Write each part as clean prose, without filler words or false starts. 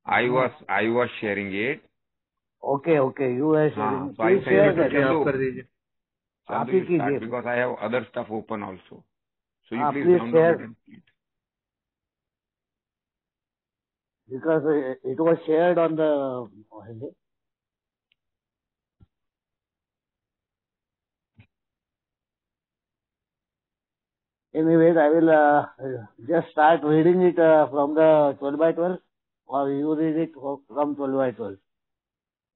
I was sharing it. Okay, okay. You are sharing. हाँ, so I Please said share कि that. Chandu, आप कर दीजिए। आप Chandu, ही you कीजिए start फिर। because I have other stuff open also. So you please please download it share and see it. because it was shared on the. Anyways, I will just start reading it from the 12 by 12, or you read it from 12 by 12.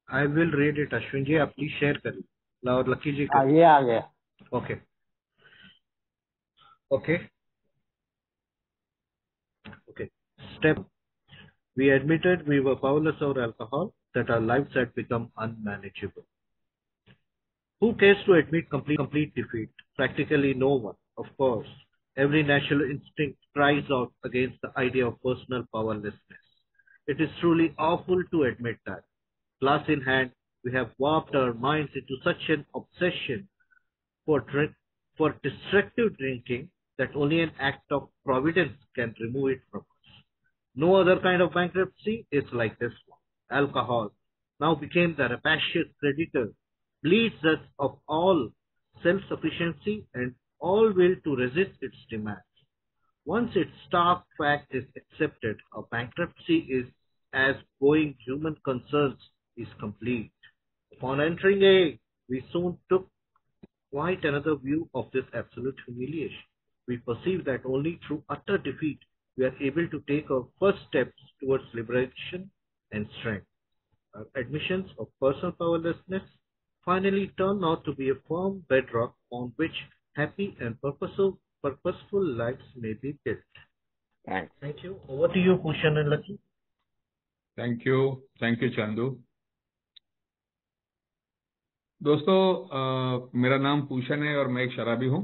I will read it. Ashwin ji आप please share करिए और lucky जी हाँ, करिए। ये आ गया। Okay okay okay. Step, we admitted we were powerless over alcohol, that our lives had become unmanageable. Who cares to admit complete defeat? Practically no one, of course. Every natural instinct cries out against the idea of personal powerlessness. It is truly awful to admit that. Glass in hand, we have warped our minds into such an obsession for for destructive drinking that only an act of providence can remove it from us. No other kind of bankruptcy is like this one. Alcohol now became the rapacious creditor, bleeds us of all self-sufficiency and all will to resist its demands. Once its stark fact is accepted, a bankruptcy is as going human concerns is complete. Upon entering A, we soon took quite another view of this absolute humiliation. We perceive that only through utter defeat we are able to take our first steps towards liberation and strength. Our admissions of personal powerlessness finally turn out to be a firm bedrock on which happy and purposeful lives may be built. Thanks. Thank you. Over to you, Bhushan and Lucky. Thank you Chandu. दोस्तों, मेरा नाम पूषण है और मैं एक शराबी हूँ।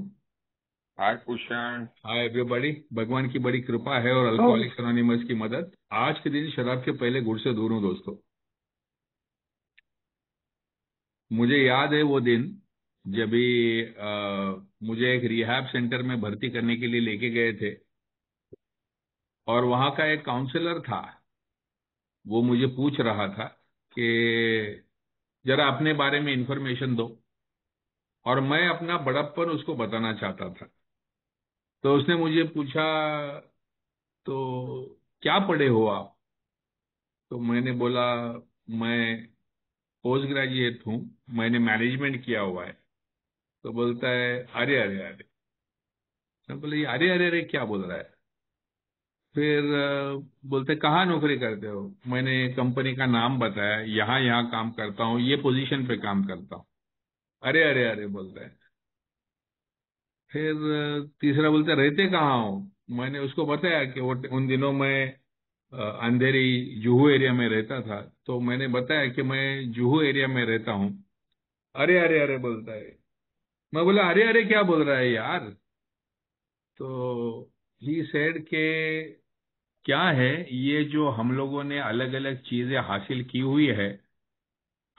Hi, Kushan. Hi everybody. भगवान की बड़ी कृपा है और अल्कोहलिक्स एनोनिमस की मदद। आज के दिन शराब के पहले गुड़ से दूर हूँ दोस्तों। मुझे याद है वो दिन जब भी मुझे एक रिहैब सेंटर में भर्ती करने के लिए लेके गए थे और वहां का एक काउंसलर था। वो मुझे पूछ रहा था कि जरा अपने बारे में इंफॉर्मेशन दो, और मैं अपना बड़प्पन उसको बताना चाहता था। तो उसने मुझे पूछा, तो क्या पढ़े हो आप? तो मैंने बोला, मैं पोस्ट ग्रेजुएट हूँ, मैंने मैनेजमेंट किया हुआ है। तो बोलता है, अरे अरे अरे। मैं बोले, ये अरे अरे अरे क्या बोल रहा है? फिर बोलते, कहाँ नौकरी करते हो? मैंने कंपनी का नाम बताया, यहाँ यहाँ काम करता हूँ, ये पोजीशन पे काम करता हूँ। अरे अरे अरे बोलता है। फिर तीसरा बोलता, रहते कहाँ हो? मैंने उसको बताया कि वो उन दिनों मैं अंधेरी जुहू एरिया में रहता था। तो मैंने बताया कि मैं जुहू एरिया में रहता हूँ। अरे अरे अरे बोलता है। मैं बोला, अरे अरे क्या बोल रहा है यार? तो ही सेड के क्या है ये जो हम लोगों ने अलग अलग चीजें हासिल की हुई है,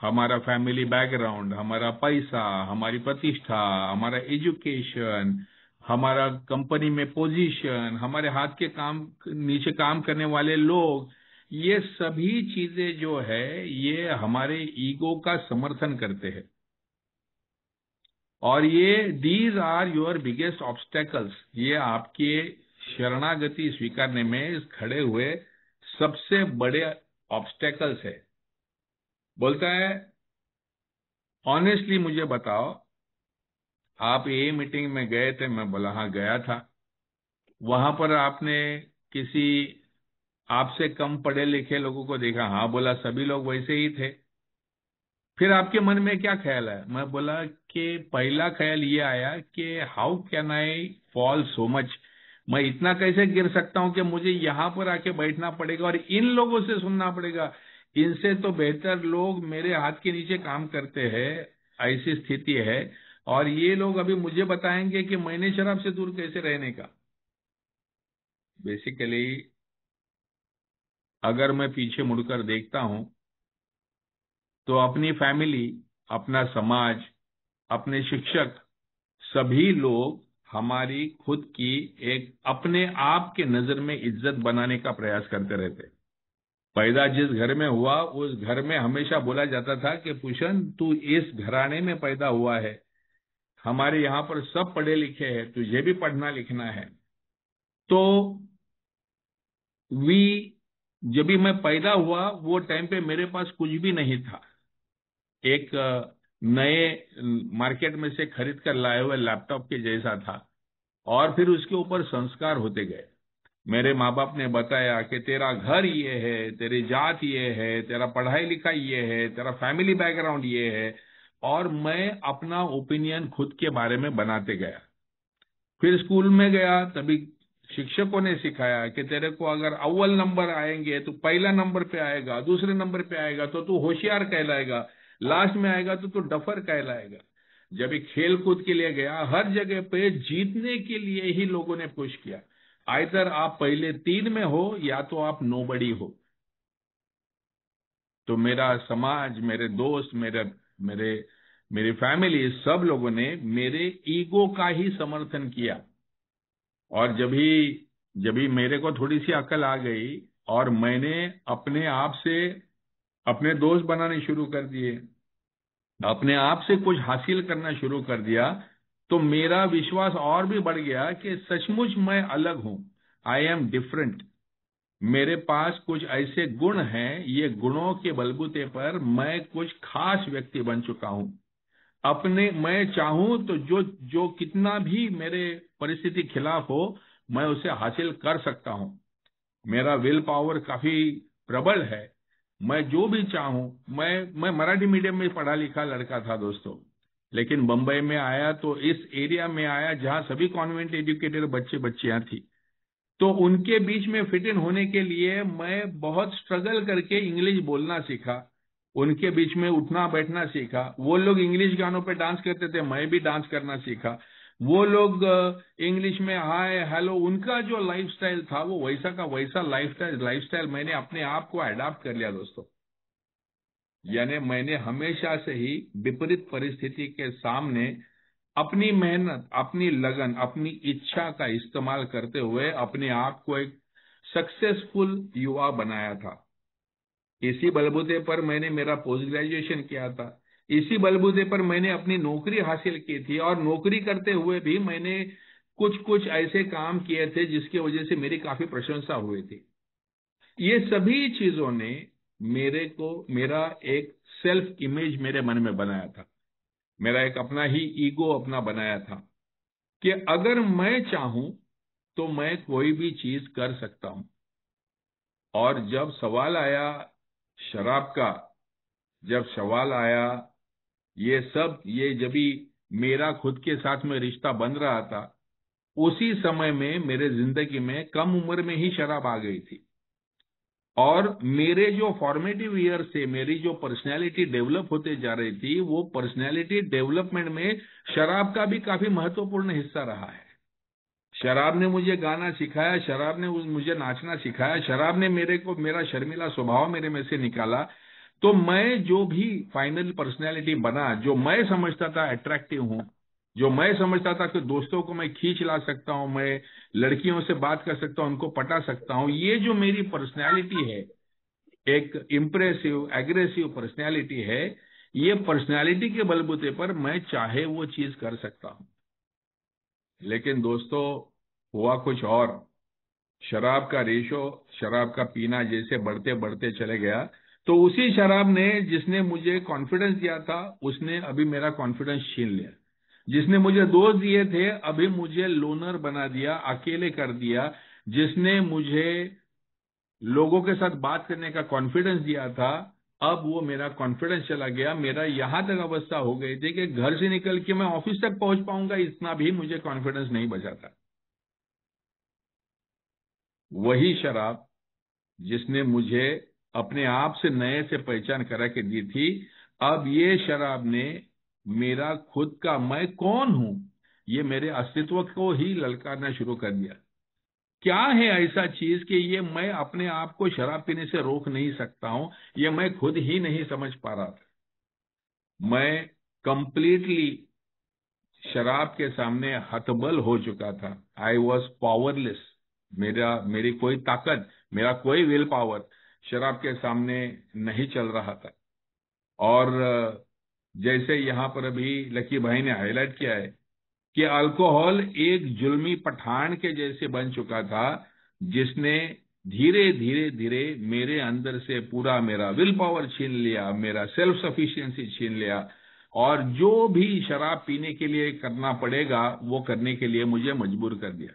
हमारा फैमिली बैकग्राउंड, हमारा पैसा, हमारी प्रतिष्ठा, हमारा एजुकेशन, हमारा कंपनी में पोजीशन, हमारे हाथ के काम नीचे काम करने वाले लोग, ये सभी चीजें जो है ये हमारे ईगो का समर्थन करते हैं। और ये these are your biggest obstacles, ये आपके शरणागति स्वीकारने में खड़े हुए सबसे बड़े ऑब्स्टेकल्स है। बोलता है, ऑनेस्टली मुझे बताओ, आप ये मीटिंग में गए थे? मैं बोला, हाँ गया था। वहां पर आपने किसी आपसे कम पढ़े लिखे लोगों को देखा? हाँ बोला, सभी लोग वैसे ही थे। फिर आपके मन में क्या ख्याल है? मैं बोला कि पहला ख्याल ये आया कि how can I fall so much, मैं इतना कैसे गिर सकता हूं कि मुझे यहां पर आके बैठना पड़ेगा और इन लोगों से सुनना पड़ेगा। इनसे तो बेहतर लोग मेरे हाथ के नीचे काम करते हैं, ऐसी स्थिति है। और ये लोग अभी मुझे बताएंगे कि मैंने शराब से दूर कैसे रहने का। बेसिकली अगर मैं पीछे मुड़कर देखता हूं तो अपनी फैमिली, अपना समाज, अपने शिक्षक, सभी लोग हमारी खुद की एक अपने आप के नजर में इज्जत बनाने का प्रयास करते रहते। पैदा जिस घर में हुआ उस घर में हमेशा बोला जाता था कि भूषण तू इस घराने में पैदा हुआ है, हमारे यहाँ पर सब पढ़े लिखे हैं, तुझे भी पढ़ना लिखना है। तो जब भी मैं पैदा हुआ वो टाइम पे मेरे पास कुछ भी नहीं था। एक नए मार्केट में से खरीद कर लाए हुए लैपटॉप के जैसा था, और फिर उसके ऊपर संस्कार होते गए। मेरे माँ बाप ने बताया कि तेरा घर ये है, तेरी जात ये है, तेरा पढ़ाई लिखाई ये है, तेरा फैमिली बैकग्राउंड ये है, और मैं अपना ओपिनियन खुद के बारे में बनाते गया। फिर स्कूल में गया, तभी शिक्षकों ने सिखाया कि तेरे को अगर अव्वल नंबर आएंगे तो पहला नंबर पे आएगा, दूसरे नंबर पे आएगा तो तू होशियार कहलाएगा, लास्ट में आएगा तो तू डफर कहलाएगा। जब एक खेल कूद के लिए गया, हर जगह पे जीतने के लिए ही लोगों ने पुश किया। आइदर आप पहले 3 में हो या तो आप नोबडी हो। तो मेरा समाज, मेरे दोस्त, मेरी फैमिली, सब लोगों ने मेरे ईगो का ही समर्थन किया। और जब भी मेरे को थोड़ी सी अकल आ गई और मैंने अपने आप से अपने दोस्त बनाने शुरू कर दिए, अपने आप से कुछ हासिल करना शुरू कर दिया, तो मेरा विश्वास और भी बढ़ गया कि सचमुच मैं अलग हूं। I am different. मेरे पास कुछ ऐसे गुण हैं, ये गुणों के बलबूते पर मैं कुछ खास व्यक्ति बन चुका हूं। मैं चाहूं तो जो कितना भी मेरे परिस्थिति खिलाफ हो, मैं उसे हासिल कर सकता हूं। मेरा विल पावर काफी प्रबल है। मैं जो भी चाहूं, मैं मराठी मीडियम में पढ़ा लिखा लड़का था दोस्तों, लेकिन बंबई में आया तो इस एरिया में आया जहां सभी कॉन्वेंट एजुकेटेड बच्चे बच्चियां थी। तो उनके बीच में फिट इन होने के लिए मैं बहुत स्ट्रगल करके इंग्लिश बोलना सीखा, उनके बीच में उठना बैठना सीखा। वो लोग इंग्लिश गानों पे डांस करते थे, मैं भी डांस करना सीखा। वो लोग इंग्लिश में हाय हेलो, उनका जो लाइफस्टाइल था वो वैसा का वैसा लाइफस्टाइल मैंने अपने आप को अडॉप्ट कर लिया दोस्तों। यानी मैंने हमेशा से ही विपरीत परिस्थिति के सामने अपनी मेहनत, अपनी लगन, अपनी इच्छा का इस्तेमाल करते हुए अपने आप को एक सक्सेसफुल युवा बनाया था। इसी बलबूते पर मैंने मेरा पोस्ट ग्रेजुएशन किया था। इसी बलबूते पर मैंने अपनी नौकरी हासिल की थी, और नौकरी करते हुए भी मैंने कुछ कुछ ऐसे काम किए थे जिसकी वजह से मेरी काफी प्रशंसा हुई थी। ये सभी चीजों ने मेरा एक सेल्फ इमेज मेरे मन में बनाया था। मेरा एक अपना ही ईगो अपना बनाया था कि अगर मैं चाहूं तो मैं कोई भी चीज कर सकता हूं। और जब सवाल आया शराब का, जब सवाल आया ये जब भी मेरा खुद के साथ में रिश्ता बन रहा था, उसी समय में मेरे जिंदगी में कम उम्र में ही शराब आ गई थी। और मेरे जो फॉर्मेटिव ईयर से मेरी जो पर्सनैलिटी डेवलप होते जा रही थी, वो पर्सनैलिटी डेवलपमेंट में शराब का भी काफी महत्वपूर्ण हिस्सा रहा है। शराब ने मुझे गाना सिखाया, शराब ने मुझे नाचना सिखाया, शराब ने मेरा शर्मीला स्वभाव मेरे में से निकाला। तो मैं जो भी फाइनल पर्सनैलिटी बना, जो मैं समझता था अट्रैक्टिव हूं, जो मैं समझता था कि दोस्तों को मैं खींच ला सकता हूं, मैं लड़कियों से बात कर सकता हूं, उनको पटा सकता हूं, ये जो मेरी पर्सनैलिटी है, एक इम्प्रेसिव एग्रेसिव पर्सनैलिटी है, ये पर्सनैलिटी के बलबूते पर मैं चाहे वो चीज कर सकता हूं। लेकिन दोस्तों, हुआ कुछ और। शराब का रेशो, शराब का पीना जैसे बढ़ते बढ़ते चले गया, तो उसी शराब ने जिसने मुझे कॉन्फिडेंस दिया था, उसने अभी मेरा कॉन्फिडेंस छीन लिया। जिसने मुझे दोस्त दिए थे, अभी मुझे लोनर बना दिया, अकेले कर दिया। जिसने मुझे लोगों के साथ बात करने का कॉन्फिडेंस दिया था, अब वो मेरा कॉन्फिडेंस चला गया। मेरा यहां तक अवस्था हो गई थी कि घर से निकल के मैं ऑफिस तक पहुंच पाऊंगा, इतना भी मुझे कॉन्फिडेंस नहीं बचा था। वही शराब जिसने मुझे अपने आप से नए से पहचान करा के दी थी, अब ये शराब ने मेरा खुद का मैं कौन हूं, ये मेरे अस्तित्व को ही ललकारना शुरू कर दिया। क्या है ऐसा चीज कि ये मैं अपने आप को शराब पीने से रोक नहीं सकता हूं, ये मैं खुद ही नहीं समझ पा रहा था। मैं कंप्लीटली शराब के सामने हतबल हो चुका था। I was powerless. मेरी कोई ताकत, मेरा कोई विल पावर, शराब के सामने नहीं चल रहा था। और जैसे यहाँ पर अभी लकी भाई ने हाईलाइट किया है कि अल्कोहल एक जुल्मी पठान के जैसे बन चुका था, जिसने धीरे धीरे धीरे मेरे अंदर से पूरा मेरा विल पावर छीन लिया, मेरा सेल्फ सफिशिएंसी छीन लिया, और जो भी शराब पीने के लिए करना पड़ेगा वो करने के लिए मुझे मजबूर कर दिया।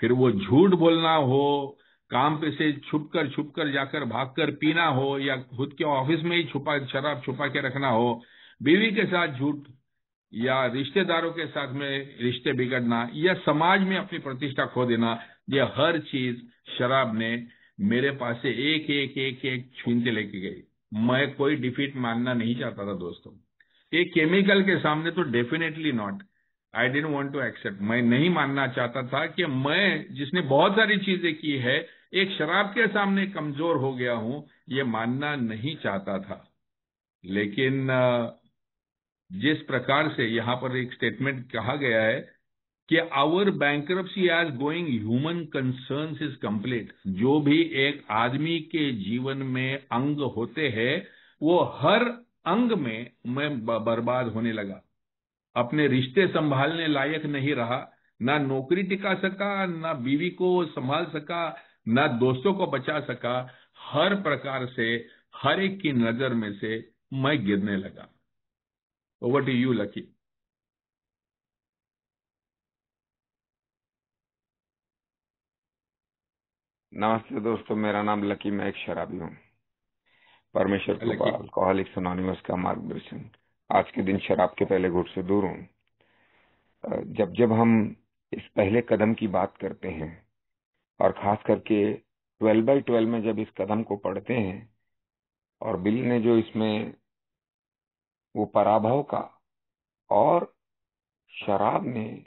फिर वो झूठ बोलना हो, काम पे से छुप कर जाकर भागकर पीना हो, या खुद के ऑफिस में ही शराब छुपा के रखना हो, बीवी के साथ झूठ, या रिश्तेदारों के साथ में रिश्ते बिगड़ना, या समाज में अपनी प्रतिष्ठा खो देना, ये हर चीज शराब ने मेरे पास से एक एक एक एक छीनते लेके गई। मैं कोई डिफीट मानना नहीं चाहता था दोस्तों। एक केमिकल के सामने तो definitely not, I didn't want to accept. मैं नहीं मानना चाहता था कि मैं, जिसने बहुत सारी चीजें की है, एक शराब के सामने कमजोर हो गया हूं, ये मानना नहीं चाहता था। लेकिन जिस प्रकार से यहाँ पर एक स्टेटमेंट कहा गया है कि our bankruptcy as going human concerns is complete, जो भी एक आदमी के जीवन में अंग होते हैं वो हर अंग में मैं बर्बाद होने लगा। अपने रिश्ते संभालने लायक नहीं रहा, ना नौकरी टिका सका, ना बीवी को संभाल सका, ना दोस्तों को बचा सका। हर प्रकार से हर एक की नजर में से मैं गिरने लगा। Over to you Lucky. नमस्ते दोस्तों, मेरा नाम लकी, मैं एक शराबी हूँ। परमेश्वर कृपा लकी, अल्कोहलिक्स एनोनिमस का मार्गदर्शन। आज के दिन शराब के पहले घूंट से दूर हूँ। जब जब हम इस पहले कदम की बात करते हैं, और खास करके 12/12 में जब इस कदम को पढ़ते हैं, और बिल ने जो इसमें वो पराभव का और शराब ने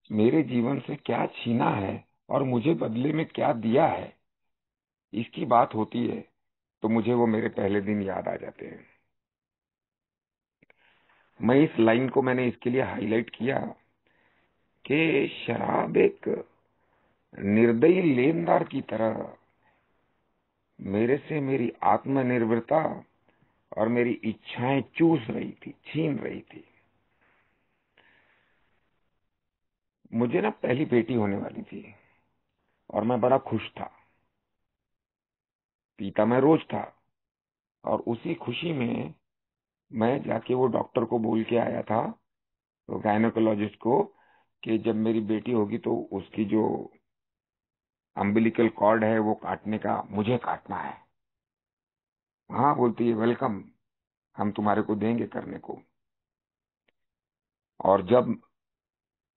मेरे जीवन से क्या छीना है और मुझे बदले में क्या दिया है, इसकी बात होती है, तो मुझे वो मेरे पहले दिन याद आ जाते हैं। मैं इस लाइन को मैंने इसके लिए हाईलाइट किया कि शराब एक निर्दयी लेनदार की तरह मेरे से मेरी आत्मनिर्भरता और मेरी इच्छाएं चूस रही थी, छीन रही थी। मुझे ना पहली बेटी होने वाली थी और मैं बड़ा खुश था, पीता मैं रोज था। और उसी खुशी में मैं जाके वो डॉक्टर को बोल के आया था, तो गायनेकोलॉजिस्ट को, कि जब मेरी बेटी होगी तो उसकी जो अम्बिलिकल कॉर्ड है वो काटने का मुझे काटना है। हाँ बोलती है, वेलकम, हम तुम्हारे को देंगे करने को। और जब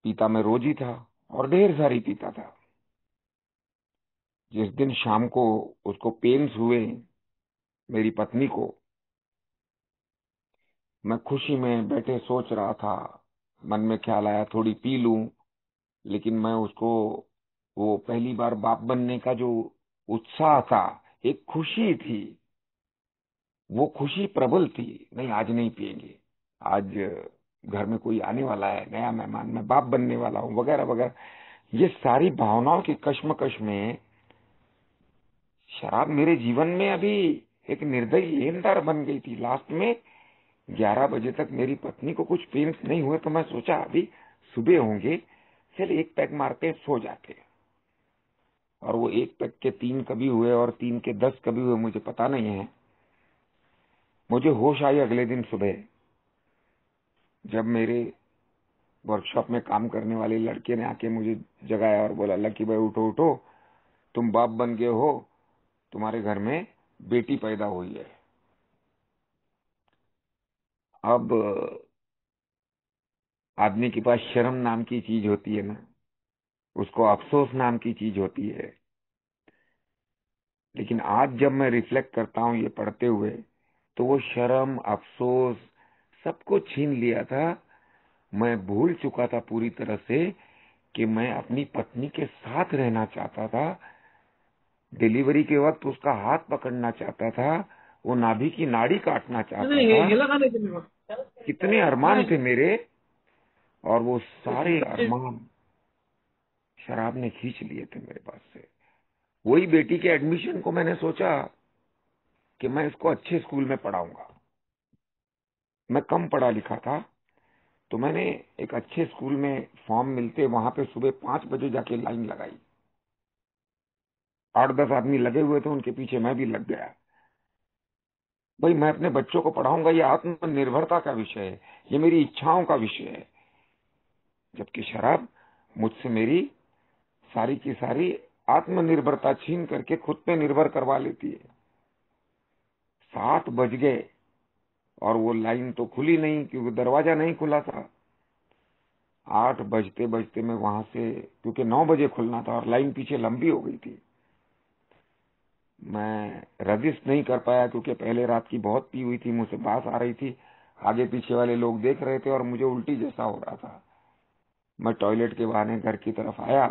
पीता मैं रोज ही था और ढेर सारी पीता था। जिस दिन शाम को उसको पेन्स हुए मेरी पत्नी को, मैं खुशी में बैठे सोच रहा था, मन में ख्याल आया थोड़ी पी लूं, लेकिन मैं उसको, वो पहली बार बाप बनने का जो उत्साह था, एक खुशी थी, वो खुशी प्रबल थी। नहीं, आज नहीं पिएंगे, आज घर में कोई आने वाला है, नया मेहमान, मैं बाप बनने वाला हूँ, वगैरह वगैरह। ये सारी भावनाओं की कश्मकश में शराब मेरे जीवन में अभी एक निर्दयी लेनदार बन गई थी। लास्ट में 11 बजे तक मेरी पत्नी को कुछ पेन्स नहीं हुए, तो मैं सोचा अभी सुबह होंगे, चल एक पैक मारते सो जाते। और वो एक पैक के 3 कभी हुए और 3 के 10 कभी हुए, मुझे पता नहीं है। मुझे होश आई अगले दिन सुबह, जब मेरे वर्कशॉप में काम करने वाले लड़के ने आके मुझे जगाया और बोला, लकी भाई उठो उठो, तुम बाप बन गए हो, तुम्हारे घर में बेटी पैदा हुई है। अब आदमी के पास शर्म नाम की चीज होती है ना, उसको अफसोस नाम की चीज होती है। लेकिन आज जब मैं रिफ्लेक्ट करता हूँ ये पढ़ते हुए, तो वो शर्म, अफसोस सबको छीन लिया था। मैं भूल चुका था पूरी तरह से कि मैं अपनी पत्नी के साथ रहना चाहता था। डिलीवरी के वक्त उसका हाथ पकड़ना चाहता था, वो नाभि की नाड़ी काटना चाहता था। कितने अरमान थे मेरे, और वो सारे अरमान शराब ने खींच लिए थे मेरे पास से। वही बेटी के एडमिशन को मैंने सोचा कि मैं इसको अच्छे स्कूल में पढ़ाऊंगा। मैं कम पढ़ा लिखा था, तो मैंने एक अच्छे स्कूल में फॉर्म मिलते वहां पे सुबह 5 बजे जाके लाइन लगाई। 8-10 आदमी लगे हुए थे, उनके पीछे मैं भी लग गया। भाई मैं अपने बच्चों को पढ़ाऊंगा, ये आत्मनिर्भरता का विषय है, ये मेरी इच्छाओं का विषय है। जबकि शराब मुझसे मेरी सारी की सारी आत्मनिर्भरता छीन करके खुद पे निर्भर करवा लेती है। 7 बज गए और वो लाइन तो खुली नहीं, क्योंकि दरवाजा नहीं खुला था। 8 बजते बजते मैं वहां से, क्योंकि 9 बजे खुलना था और लाइन पीछे लंबी हो गई थी, मैं रजिस्ट नहीं कर पाया, क्योंकि पहले रात की बहुत पी हुई थी, मुझसे बात आ रही थी, आगे पीछे वाले लोग देख रहे थे और मुझे उल्टी जैसा हो रहा था। मैं टॉयलेट के बहाने घर की तरफ आया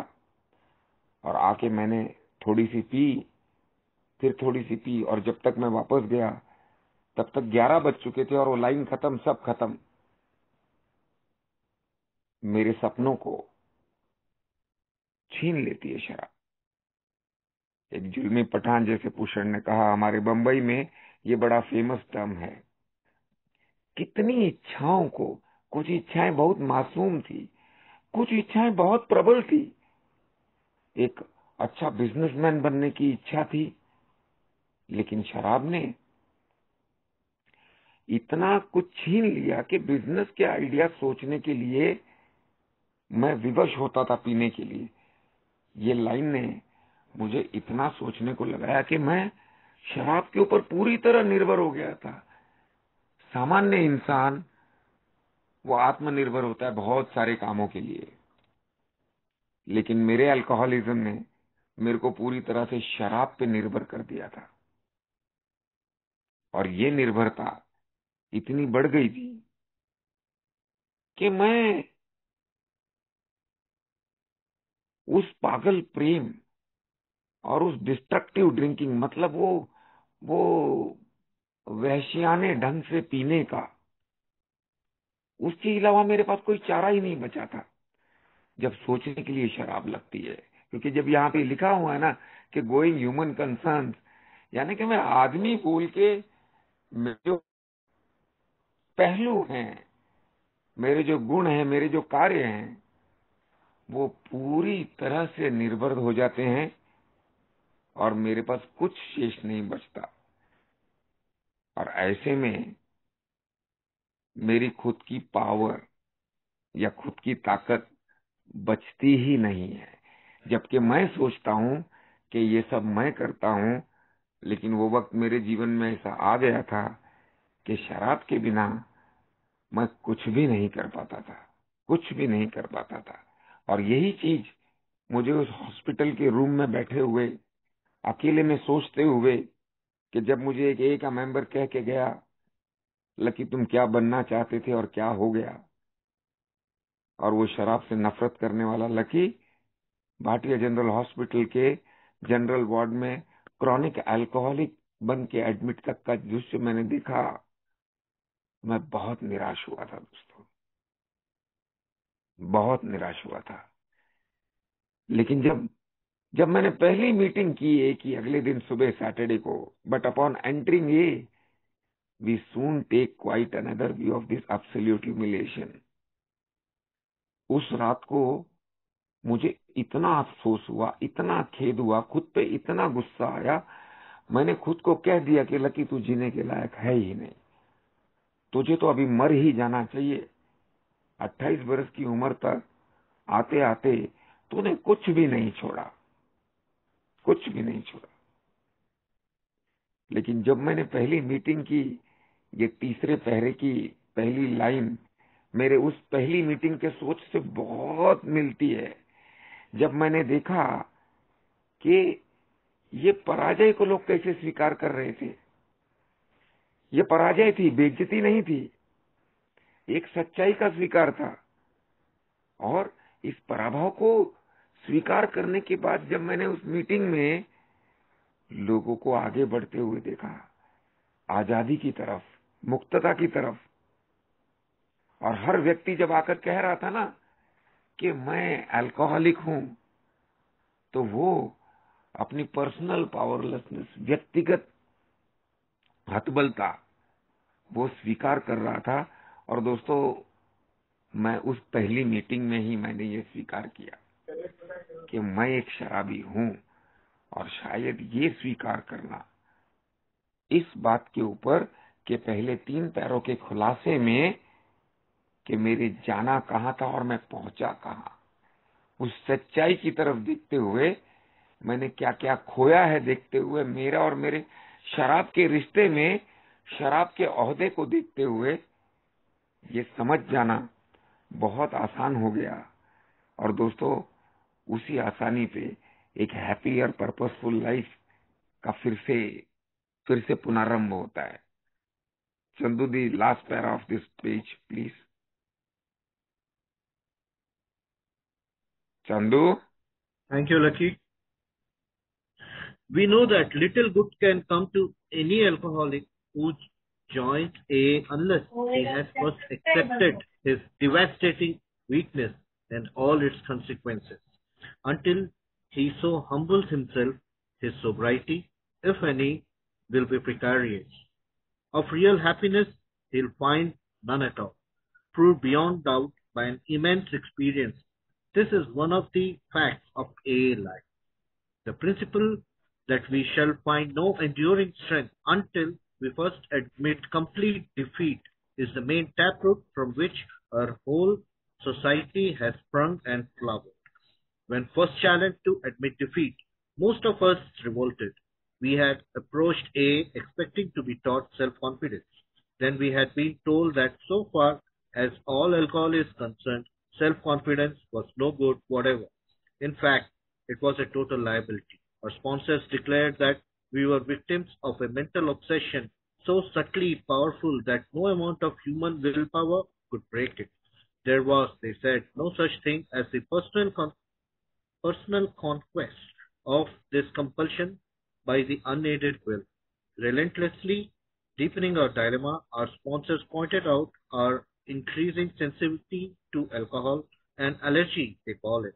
और आके मैंने थोड़ी सी पी, फिर थोड़ी सी पी, और जब तक मैं वापस गया तब तक 11 बज चुके थे और वो लाइन खत्म, सब खत्म। मेरे सपनों को छीन लेती है शराब। एक जुल्मी पठान जैसे पूषण ने कहा, हमारे बंबई में ये बड़ा फेमस टर्म है, कितनी इच्छाओं को, कुछ इच्छाएं बहुत मासूम थी, कुछ इच्छाएं बहुत प्रबल थी। एक अच्छा बिजनेसमैन बनने की इच्छा थी, लेकिन शराब ने इतना कुछ छीन लिया कि बिजनेस के आइडिया सोचने के लिए मैं विवश होता था पीने के लिए। ये लाइन ने मुझे इतना सोचने को लगाया कि मैं शराब के ऊपर पूरी तरह निर्भर हो गया था। सामान्य इंसान वो आत्मनिर्भर होता है बहुत सारे कामों के लिए, लेकिन मेरे अल्कोहलिज्म ने मेरे को पूरी तरह से शराब पे निर्भर कर दिया था। और ये निर्भरता इतनी बढ़ गई थी कि मैं उस पागल प्रेम और उस डिस्ट्रक्टिव ड्रिंकिंग, मतलब वो वहशियाने ढंग से पीने का, उसके अलावा मेरे पास कोई चारा ही नहीं बचा था जब सोचने के लिए शराब लगती है। क्योंकि जब यहाँ पे लिखा हुआ है ना कि गोइंग ह्यूमन कंसर्न, यानी कि मैं आदमी बोल के मेरे जो पहलू हैं, मेरे जो गुण हैं, मेरे जो कार्य हैं, वो पूरी तरह से निर्भर हो जाते हैं और मेरे पास कुछ शेष नहीं बचता। और ऐसे में मेरी खुद की पावर या खुद की ताकत बचती ही नहीं है। जबकि मैं सोचता हूं कि ये सब मैं करता हूं, लेकिन वो वक्त मेरे जीवन में ऐसा आ गया था कि शराब के बिना मैं कुछ भी नहीं कर पाता था, कुछ भी नहीं कर पाता था। और यही चीज मुझे उस हॉस्पिटल के रूम में बैठे हुए अकेले में सोचते हुए, कि जब मुझे एक ए का मेंबर कह के गया, लकी तुम क्या बनना चाहते थे और क्या हो गया, और वो शराब से नफरत करने वाला लकी भाटिया जनरल हॉस्पिटल के जनरल वार्ड में क्रॉनिक अल्कोहलिक बन के एडमिट तक का दृश्य मैंने देखा, मैं बहुत निराश हुआ था दोस्तों, बहुत निराश हुआ था। लेकिन जब जब मैंने पहली मीटिंग की ए की अगले दिन सुबह सैटरडे को, but upon entering a we soon take quite another view of this absolute humiliation. उस रात को मुझे इतना अफसोस हुआ, इतना खेद हुआ, खुद पे इतना गुस्सा आया, मैंने खुद को कह दिया कि लकी तू जीने के लायक है ही नहीं, तुझे तो अभी मर ही जाना चाहिए। 28 वर्ष की उम्र तक आते आते तूने कुछ भी नहीं छोड़ा, कुछ भी नहीं छोड़ा। लेकिन जब मैंने पहली मीटिंग की, ये तीसरे पहरे की पहली लाइन मेरे उस पहली मीटिंग के सोच से बहुत मिलती है। जब मैंने देखा कि ये पराजय को लोग कैसे स्वीकार कर रहे थे, ये पराजय थी, बेइज्जती नहीं थी, एक सच्चाई का स्वीकार था। और इस पराभव को स्वीकार करने के बाद जब मैंने उस मीटिंग में लोगों को आगे बढ़ते हुए देखा, आजादी की तरफ, मुक्तता की तरफ, और हर व्यक्ति जब आकर कह रहा था ना कि मैं अल्कोहलिक हूं, तो वो अपनी पर्सनल पावरलेसनेस, व्यक्तिगत हतबल था वो स्वीकार कर रहा था। और दोस्तों, मैं उस पहली मीटिंग में ही मैंने ये स्वीकार किया कि मैं एक शराबी हूं। और शायद ये स्वीकार करना इस बात के ऊपर कि पहले 3 पैरों के खुलासे में कि मेरे जाना कहाँ था और मैं पहुंचा कहाँ, उस सच्चाई की तरफ देखते हुए, मैंने क्या क्या खोया है देखते हुए, मेरा और मेरे शराब के रिश्ते में शराब के ओहदे को देखते हुए ये समझ जाना बहुत आसान हो गया। और दोस्तों, उसी आसानी पे एक हैप्पी और पर्पसफुल लाइफ का फिर से पुनरारंभ होता है। चंदू, दी last para of this page please. Chandu. Thank you, Lucky. We know that little good can come to any alcoholic who joins AA unless he has first accepted his devastating weakness and all its consequences. Until he so humbles himself, his sobriety, if any, will be precarious. Of real happiness, he'll find none at all. Proved beyond doubt by an immense experience, this is one of the facts of AA life. The principle that we shall find no enduring strength until we first admit complete defeat is the main taproot from which our whole society has sprung and flowered. When first challenged to admit defeat, most of us revolted. We had approached A expecting to be taught self-confidence. Then we had been told that so far as all alcohol is concerned, self-confidence was no good whatever. In fact, it was a total liability. Our sponsors declared that we were victims of a mental obsession so subtly powerful that no amount of human willpower could break it. There was, they said, no such thing as the personal conquest of this compulsion by the unaided will. Relentlessly deepening our dilemma, our sponsors pointed out our increasing sensitivity to alcohol, an allergy, they call it.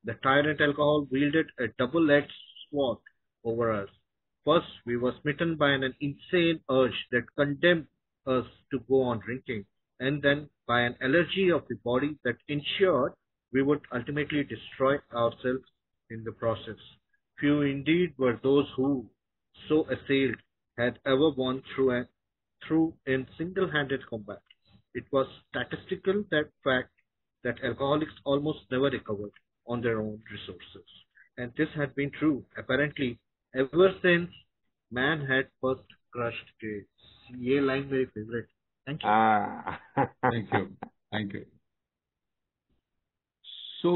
The tyrant alcohol wielded a double-edged sword over us. First, we were smitten by an insane urge that condemned us to go on drinking, and then by an allergy of the body that ensured we would ultimately destroy ourselves in the process. Few indeed were those who, so assailed, had ever won through in single-handed combat. It was statistical that fact that alcoholics almost never recovered on their own resources. And this had been true, apparently, ever since man had first crushed gates. ये line मेरी favorite. Thank you. Thank you, thank you. So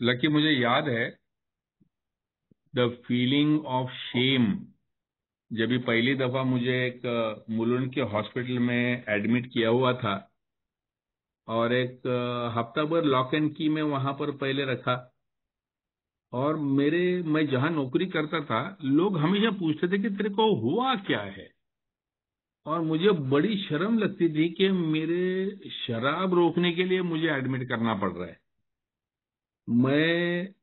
lucky, मुझे याद है the feeling of shame जब भी पहली दफा मुझे एक मुलुंड के हॉस्पिटल में एडमिट किया हुआ था और एक हफ्ता भर लॉक एंड की में वहां पर पहले रखा। और मैं जहां नौकरी करता था, लोग हमेशा पूछते थे कि तेरे को हुआ क्या है। और मुझे बड़ी शर्म लगती थी कि मेरे शराब रोकने के लिए मुझे एडमिट करना पड़ रहा है। मैं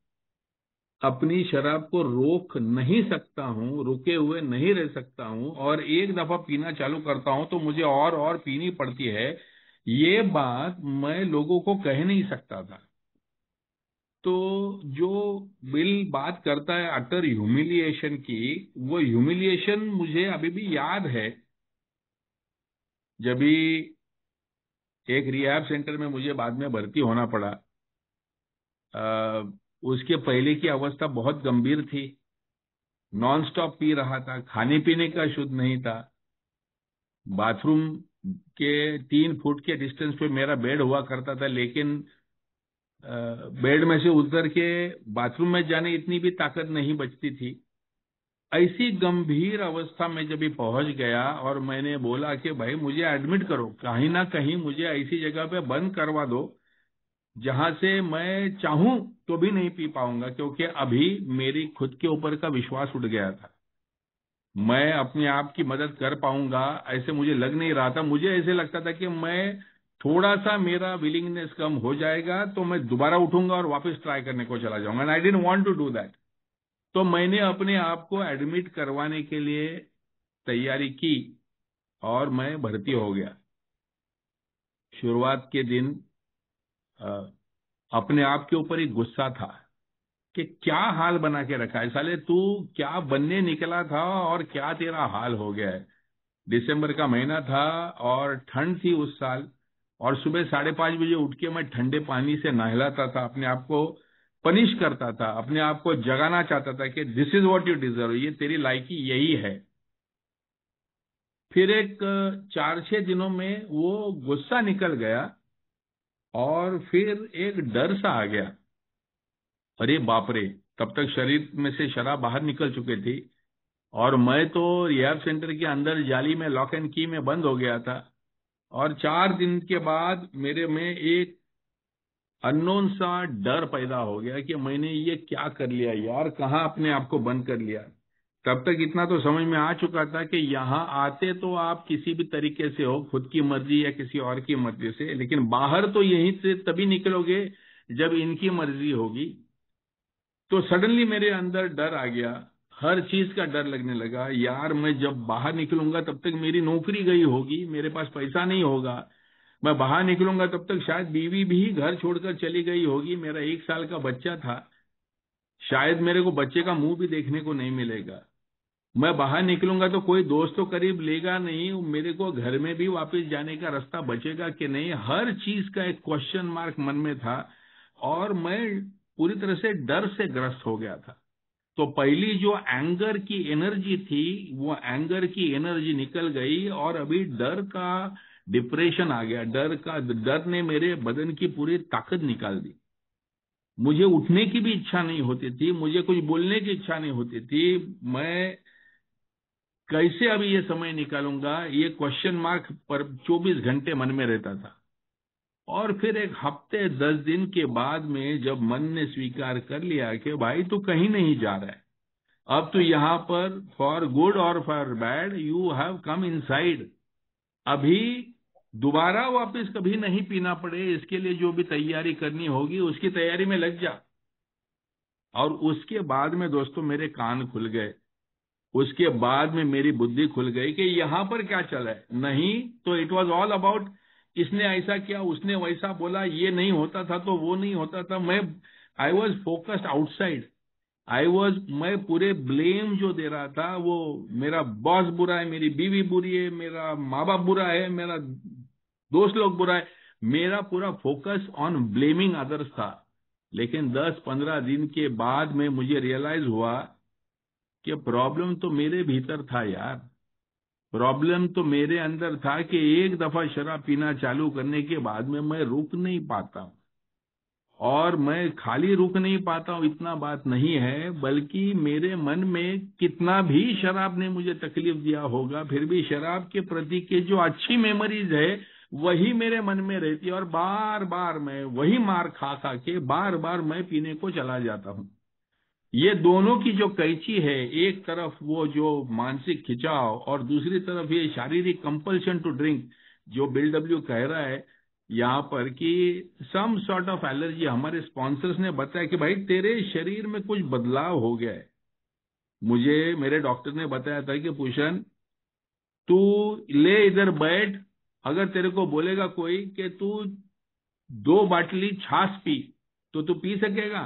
अपनी शराब को रोक नहीं सकता हूँ, रुके हुए नहीं रह सकता हूँ, और एक दफा पीना चालू करता हूँ तो मुझे और पीनी पड़ती है। ये बात मैं लोगों को कह नहीं सकता था। तो जो बिल बात करता है अटर ह्यूमिलिएशन की, वो ह्यूमिलिएशन मुझे अभी भी याद है। जब भी एक रिहैब सेंटर में मुझे बाद में भर्ती होना पड़ा, उसके पहले की अवस्था बहुत गंभीर थी। नॉन स्टॉप पी रहा था, खाने पीने का शुद्ध नहीं था। बाथरूम के 3 फुट के डिस्टेंस पे मेरा बेड हुआ करता था, लेकिन बेड में से उतर के बाथरूम में जाने इतनी भी ताकत नहीं बचती थी। ऐसी गंभीर अवस्था में जब भी पहुंच गया और मैंने बोला कि भाई मुझे एडमिट करो, कहीं ना कहीं मुझे ऐसी जगह पे बंद करवा दो जहां से मैं चाहूं तो भी नहीं पी पाऊंगा, क्योंकि अभी मेरी खुद के ऊपर का विश्वास उठ गया था। मैं अपने आप की मदद कर पाऊंगा ऐसे मुझे लग नहीं रहा था। मुझे ऐसे लगता था कि मैं थोड़ा सा मेरा विलिंगनेस कम हो जाएगा तो मैं दोबारा उठूंगा और वापस ट्राई करने को चला जाऊंगा। And I didn't want to do that. तो मैंने अपने आप को एडमिट करवाने के लिए तैयारी की और मैं भर्ती हो गया। शुरुआत के दिन अपने आप के ऊपर ही गुस्सा था कि क्या हाल बना के रखा है साले, तू क्या बनने निकला था और क्या तेरा हाल हो गया है। दिसंबर का महीना था और ठंड थी उस साल, और सुबह 5:30 बजे उठ के मैं ठंडे पानी से नहलाता था, अपने आप को पनिश करता था, अपने आप को जगाना चाहता था कि this is what you deserve, ये तेरी लायकी यही है। फिर एक 4-6 दिनों में वो गुस्सा निकल गया और फिर एक डर सा आ गया। अरे बाप रे, तब तक शरीर में से शराब बाहर निकल चुकी थी और मैं तो रिहैब सेंटर के अंदर जाली में लॉक एंड की में बंद हो गया था। और 4 दिन के बाद मेरे में एक अननोन सा डर पैदा हो गया कि मैंने ये क्या कर लिया यार, कहाँ अपने आप को बंद कर लिया। तब तक इतना तो समझ में आ चुका था कि यहाँ आते तो आप किसी भी तरीके से हो, खुद की मर्जी या किसी और की मर्जी से, लेकिन बाहर तो यहीं से तभी निकलोगे जब इनकी मर्जी होगी। तो सडनली मेरे अंदर डर आ गया, हर चीज का डर लगने लगा। यार मैं जब बाहर निकलूंगा तब तक मेरी नौकरी गई होगी, मेरे पास पैसा नहीं होगा। मैं बाहर निकलूंगा तब तक शायद बीवी भी घर छोड़कर चली गई होगी, मेरा 1 साल का बच्चा था, शायद मेरे को बच्चे का मुंह भी देखने को नहीं मिलेगा। मैं बाहर निकलूंगा तो कोई दोस्त तो करीब लेगा नहीं, मेरे को घर में भी वापस जाने का रास्ता बचेगा कि नहीं, हर चीज का एक क्वेश्चन मार्क मन में था और मैं पूरी तरह से डर से ग्रस्त हो गया था। तो पहली जो एंगर की एनर्जी थी वो एंगर की एनर्जी निकल गई और अभी डर का डिप्रेशन आ गया। डर ने मेरे बदन की पूरी ताकत निकाल दी। मुझे उठने की भी इच्छा नहीं होती थी, मुझे कुछ बोलने की इच्छा नहीं होती थी। मैं कैसे अभी ये समय निकालूंगा, ये क्वेश्चन मार्क पर 24 घंटे मन में रहता था। और फिर एक हफ्ते 10 दिन के बाद में जब मन ने स्वीकार कर लिया कि भाई तू कहीं नहीं जा रहा है, अब तो यहाँ पर फॉर गुड और for bad you have come inside, अभी दोबारा वापस कभी नहीं पीना पड़े, इसके लिए जो भी तैयारी करनी होगी उसकी तैयारी में लग जा। और उसके बाद में दोस्तों मेरे कान खुल गए, उसके बाद में मेरी बुद्धि खुल गई कि यहाँ पर क्या चल रहा है। नहीं तो इट वॉज ऑल अबाउट इसने ऐसा किया, उसने वैसा बोला, ये नहीं होता था तो वो नहीं होता था। आई वॉज फोकस्ड आउटसाइड, मैं पूरे ब्लेम जो दे रहा था, वो मेरा बॉस बुरा है, मेरी बीवी बुरी है, मेरा माँ बाप बुरा है, मेरा दोस्त लोग बुरा है, मेरा पूरा फोकस ऑन ब्लेमिंग अदर्स था। लेकिन 10-15 दिन के बाद में मुझे रियलाइज हुआ कि प्रॉब्लम तो मेरे भीतर था यार, प्रॉब्लम तो मेरे अंदर था कि एक दफा शराब पीना चालू करने के बाद में मैं रुक नहीं पाता हूं। और मैं खाली रुक नहीं पाता हूं इतना बात नहीं है, बल्कि मेरे मन में कितना भी शराब ने मुझे तकलीफ दिया होगा, फिर भी शराब के प्रति के जो अच्छी मेमोरीज है वही मेरे मन में रहती है और बार बार मैं वही मार खा खा के बार बार मैं पीने को चला जाता हूं। ये दोनों की जो कैची है, एक तरफ वो जो मानसिक खिंचाव और दूसरी तरफ ये शारीरिक कंपल्शन टू ड्रिंक, जो बिल डब्ल्यू कह रहा है यहाँ पर कि सम सॉर्ट ऑफ एलर्जी। हमारे स्पॉन्सर्स ने बताया कि भाई तेरे शरीर में कुछ बदलाव हो गया है। मुझे मेरे डॉक्टर ने बताया था कि भूषण तू ले इधर बैठ, अगर तेरे को बोलेगा कोई कि तू 2 बाटली छाछ पी तो तू पी सकेगा?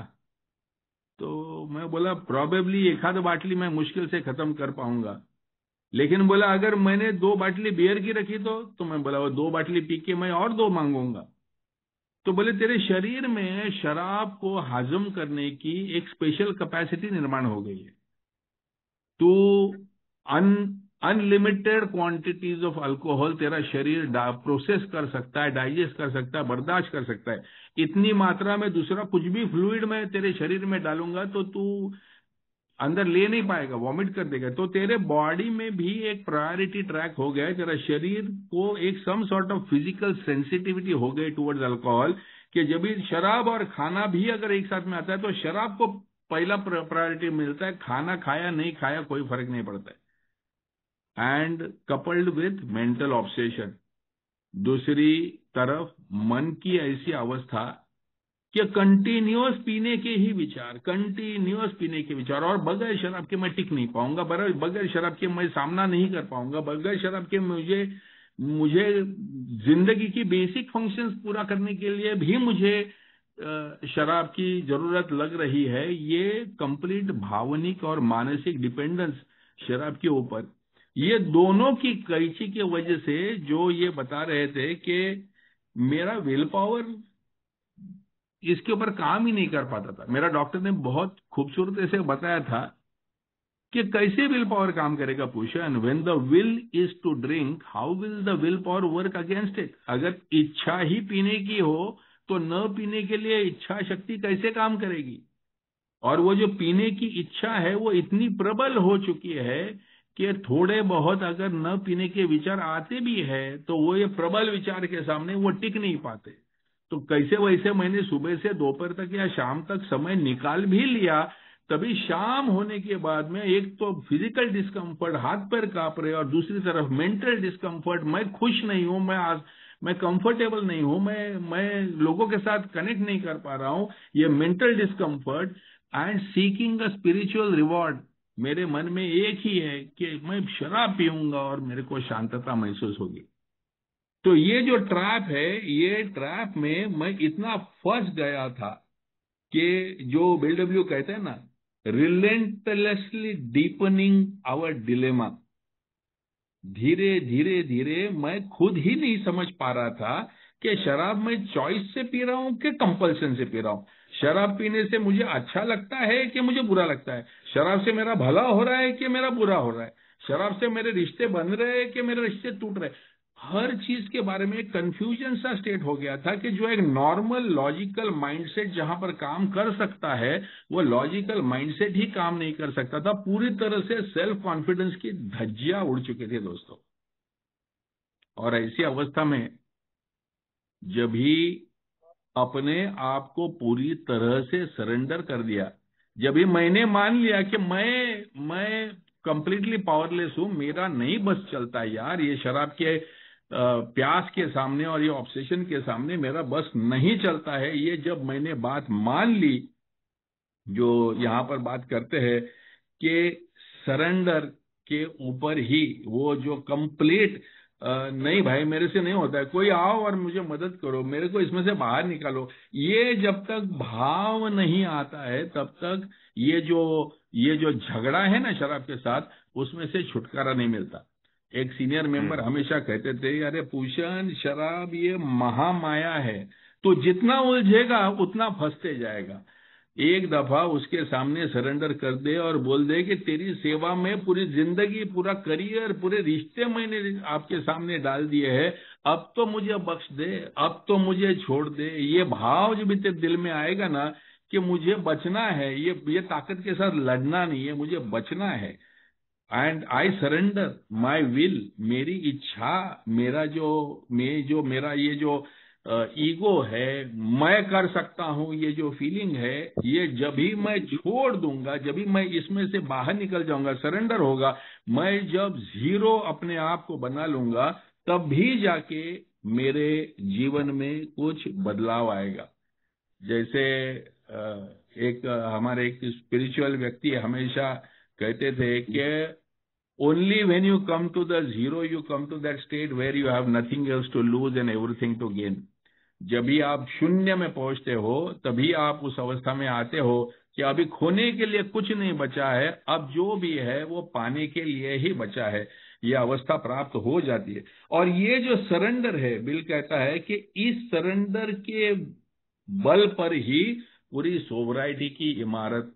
तो मैं बोला प्रोबेबली 1-आध बाटली मैं मुश्किल से खत्म कर पाऊंगा। लेकिन बोला अगर मैंने 2 बाटली बियर की रखी तो मैं बोला वो 2 बाटली पी के मैं और 2 मांगूंगा। तो बोले तेरे शरीर में शराब को हजम करने की एक स्पेशल कैपेसिटी निर्माण हो गई है, तो अनलिमिटेड क्वांटिटीज ऑफ अल्कोहल तेरा शरीर प्रोसेस कर सकता है, डाइजेस्ट कर सकता है, बर्दाश्त कर सकता है। इतनी मात्रा में दूसरा कुछ भी फ्लूइड में तेरे शरीर में डालूंगा तो तू अंदर ले नहीं पाएगा, वॉमिट कर देगा। तो तेरे बॉडी में भी एक प्रायोरिटी ट्रैक हो गया है, तेरा शरीर को एक some sort of physical sensitivity हो गई टुवर्ड्स अल्कोहल, कि जब भी शराब और खाना भी अगर एक साथ में आता है तो शराब को पहला प्रायोरिटी मिलता है, खाना खाया नहीं खाया कोई फर्क नहीं पड़ता है। And coupled with mental obsession, दूसरी तरफ मन की ऐसी अवस्था कि कंटिन्यूअस पीने के ही विचार, कंटिन्यूअस पीने के विचार, और बगैर शराब के मैं टिक नहीं पाऊंगा, बगैर शराब के मैं सामना नहीं कर पाऊंगा, बगैर शराब के मुझे मुझे जिंदगी की बेसिक फंक्शंस पूरा करने के लिए भी मुझे शराब की जरूरत लग रही है। ये कंप्लीट भावनिक और मानसिक डिपेंडेंस शराब के ऊपर, ये दोनों की कैची की वजह से जो ये बता रहे थे कि मेरा विल पावर इसके ऊपर काम ही नहीं कर पाता था। मेरा डॉक्टर ने बहुत खूबसूरती से बताया था कि कैसे विल पावर काम करेगा पुष्पन। When the will is to drink, how will the will power work against it. अगर इच्छा ही पीने की हो तो न पीने के लिए इच्छा शक्ति कैसे काम करेगी। और वो जो पीने की इच्छा है वो इतनी प्रबल हो चुकी है कि थोड़े बहुत अगर न पीने के विचार आते भी है तो वो ये प्रबल विचार के सामने वो टिक नहीं पाते। तो कैसे वैसे मैंने सुबह से दोपहर तक या शाम तक समय निकाल भी लिया, तभी शाम होने के बाद में एक तो फिजिकल डिस्कम्फर्ट, हाथ पैर कांप रहे, और दूसरी तरफ मेंटल डिस्कम्फर्ट, मैं खुश नहीं हूं, मैं कंफर्टेबल नहीं हूं, मैं लोगों के साथ कनेक्ट नहीं कर पा रहा हूं, ये mental discomfort and seeking a spiritual reward. मेरे मन में एक ही है कि मैं शराब पीऊंगा और मेरे को शांतता महसूस होगी। तो ये जो ट्रैप है, ये ट्रैप में मैं इतना फंस गया था कि जो बिल डब्ल्यू कहते हैं ना, रिलेंटलेसली डीपनिंग आवर डिलेमा। धीरे धीरे धीरे मैं खुद ही नहीं समझ पा रहा था कि शराब मैं चॉइस से पी रहा हूं कि कंपल्सन से पी रहा हूं। शराब पीने से मुझे अच्छा लगता है कि मुझे बुरा लगता है। शराब से मेरा भला हो रहा है कि मेरा बुरा हो रहा है। शराब से मेरे रिश्ते बन रहे हैं कि मेरे रिश्ते टूट रहे हैं। हर चीज के बारे में कंफ्यूजन सा स्टेट हो गया था कि जो एक नॉर्मल लॉजिकल माइंडसेट जहां पर काम कर सकता है, वो लॉजिकल माइंडसेट ही काम नहीं कर सकता था। पूरी तरह से सेल्फ कॉन्फिडेंस की धज्जियां उड़ चुके थे दोस्तों। और ऐसी अवस्था में जब ही अपने आप को पूरी तरह से सरेंडर कर दिया, जब भी मैंने मान लिया कि मैं कंप्लीटली पावरलेस हूं, मेरा नहीं बस चलता यार, ये शराब के प्यास के सामने और ये ऑब्सेशन के सामने मेरा बस नहीं चलता है, ये जब मैंने बात मान ली, जो यहाँ पर बात करते हैं कि सरेंडर के ऊपर ही वो जो कंप्लीट, नहीं भाई मेरे से नहीं होता है, कोई आओ और मुझे मदद करो, मेरे को इसमें से बाहर निकालो, ये जब तक भाव नहीं आता है तब तक ये जो झगड़ा है ना शराब के साथ, उसमें से छुटकारा नहीं मिलता। एक सीनियर मेंबर हमेशा कहते थे, अरे पूषण, शराब ये महामाया है, तो जितना उलझेगा उतना फंसते जाएगा। एक दफा उसके सामने सरेंडर कर दे और बोल दे कि तेरी सेवा में पूरी जिंदगी, पूरा करियर, पूरे रिश्ते मैंने आपके सामने डाल दिए हैं, अब तो मुझे बख्श दे, अब तो मुझे छोड़ दे। ये भाव जब भी तेरे दिल में आएगा ना कि मुझे बचना है, ये ताकत के साथ लड़ना नहीं है, मुझे बचना है, and I surrender my will, मेरी इच्छा, मेरा ये जो ईगो है, मैं कर सकता हूं, ये जो फीलिंग है, ये जब भी मैं छोड़ दूंगा, जब भी मैं इसमें से बाहर निकल जाऊंगा, सरेंडर होगा, मैं जब जीरो अपने आप को बना लूंगा, तब भी जाके मेरे जीवन में कुछ बदलाव आएगा। जैसे हमारे एक स्पिरिचुअल व्यक्ति हमेशा कहते थे कि only when you come to the zero, you come to that state where you have nothing else to lose and everything to gain. जब भी आप शून्य में पहुंचते हो तभी आप उस अवस्था में आते हो कि अभी खोने के लिए कुछ नहीं बचा है, अब जो भी है वो पाने के लिए ही बचा है। ये अवस्था प्राप्त हो जाती है। और ये जो सरेंडर है, बिल कहता है कि इस सरेंडर के बल पर ही पूरी सोवराइटी की इमारत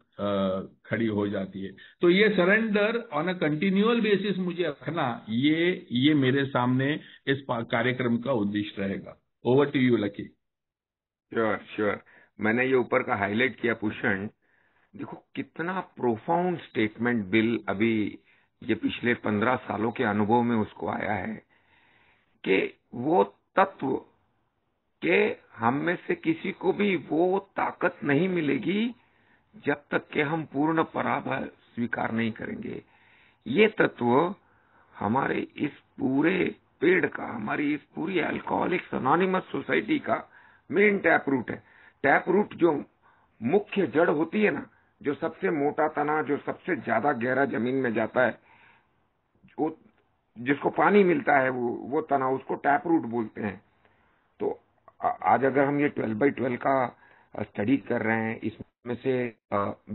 खड़ी हो जाती है। तो ये surrender on a continual basis मुझे रखना, ये मेरे सामने इस कार्यक्रम का उद्देश्य रहेगा। Over to you Lucky. Sure sure, मैंने ये ऊपर का हाईलाइट किया भूषण। देखो कितना प्रोफाउंड स्टेटमेंट बिल अभी ये पिछले 15 सालों के अनुभव में उसको आया है कि वो तत्व के हम में से किसी को भी वो ताकत नहीं मिलेगी जब तक कि हम पूर्ण पराभव स्वीकार नहीं करेंगे। ये तत्व हमारे इस पूरे पेड़ का, हमारी इस पूरी अल्कोहलिक्स एनोनिमस सोसाइटी का मेन टैप रूट है। टैप रूट जो मुख्य जड़ होती है ना, जो सबसे मोटा तना, जो सबसे ज्यादा गहरा जमीन में जाता है, वो जिसको पानी मिलता है, वो तना, उसको टैप रूट बोलते हैं। तो आज अगर हम ये 12x12 का स्टडी कर रहे हैं, इसमें से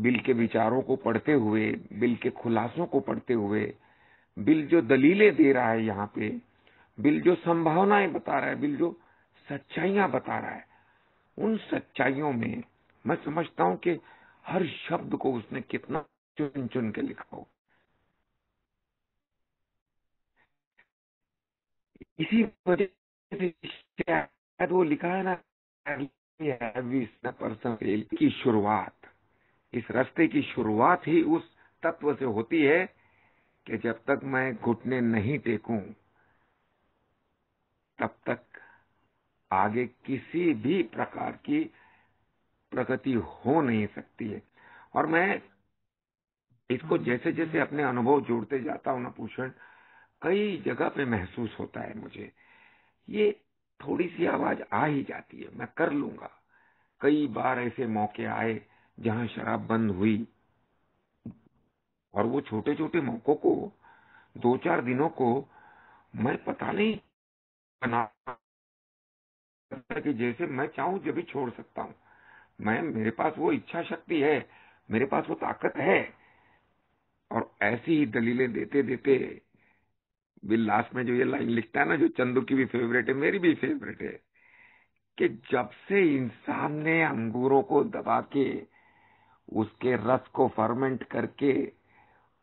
बिल के विचारों को पढ़ते हुए, बिल के खुलासों को पढ़ते हुए, बिल जो दलीलें दे रहा है यहाँ पे, बिल जो संभावनाएं बता रहा है, बिल जो सच्चाइयां बता रहा है, उन सच्चाइयों में मैं समझता हूं कि हर शब्द को उसने कितना चुन चुन के लिखा हो। इसी वजह से शायद वो लिखा है ना, पर्सन की शुरुआत, इस रास्ते की शुरुआत ही उस तत्व से होती है कि जब तक मैं घुटने नहीं टेकूं तब तक आगे किसी भी प्रकार की प्रगति हो नहीं सकती है। और मैं इसको जैसे जैसे अपने अनुभव जोड़ते जाता हूं ना भूषण, कई जगह पे महसूस होता है मुझे, ये थोड़ी सी आवाज आ ही जाती है, मैं कर लूंगा। कई बार ऐसे मौके आए जहां शराब बंद हुई, और वो छोटे छोटे मौकों को, 2-4 दिनों को मैं पता नहीं बना कि जैसे मैं चाहूं जब भी छोड़ सकता हूं। मेरे पास वो इच्छा शक्ति है, मेरे पास वो ताकत है। और ऐसी ही दलीलें देते देते बिल लास्ट में जो ये लाइन लिखता है ना, जो चंदू की भी फेवरेट है, मेरी भी फेवरेट है, कि जब से इंसान ने अंगूरों को दबा के उसके रस को फर्मेंट करके,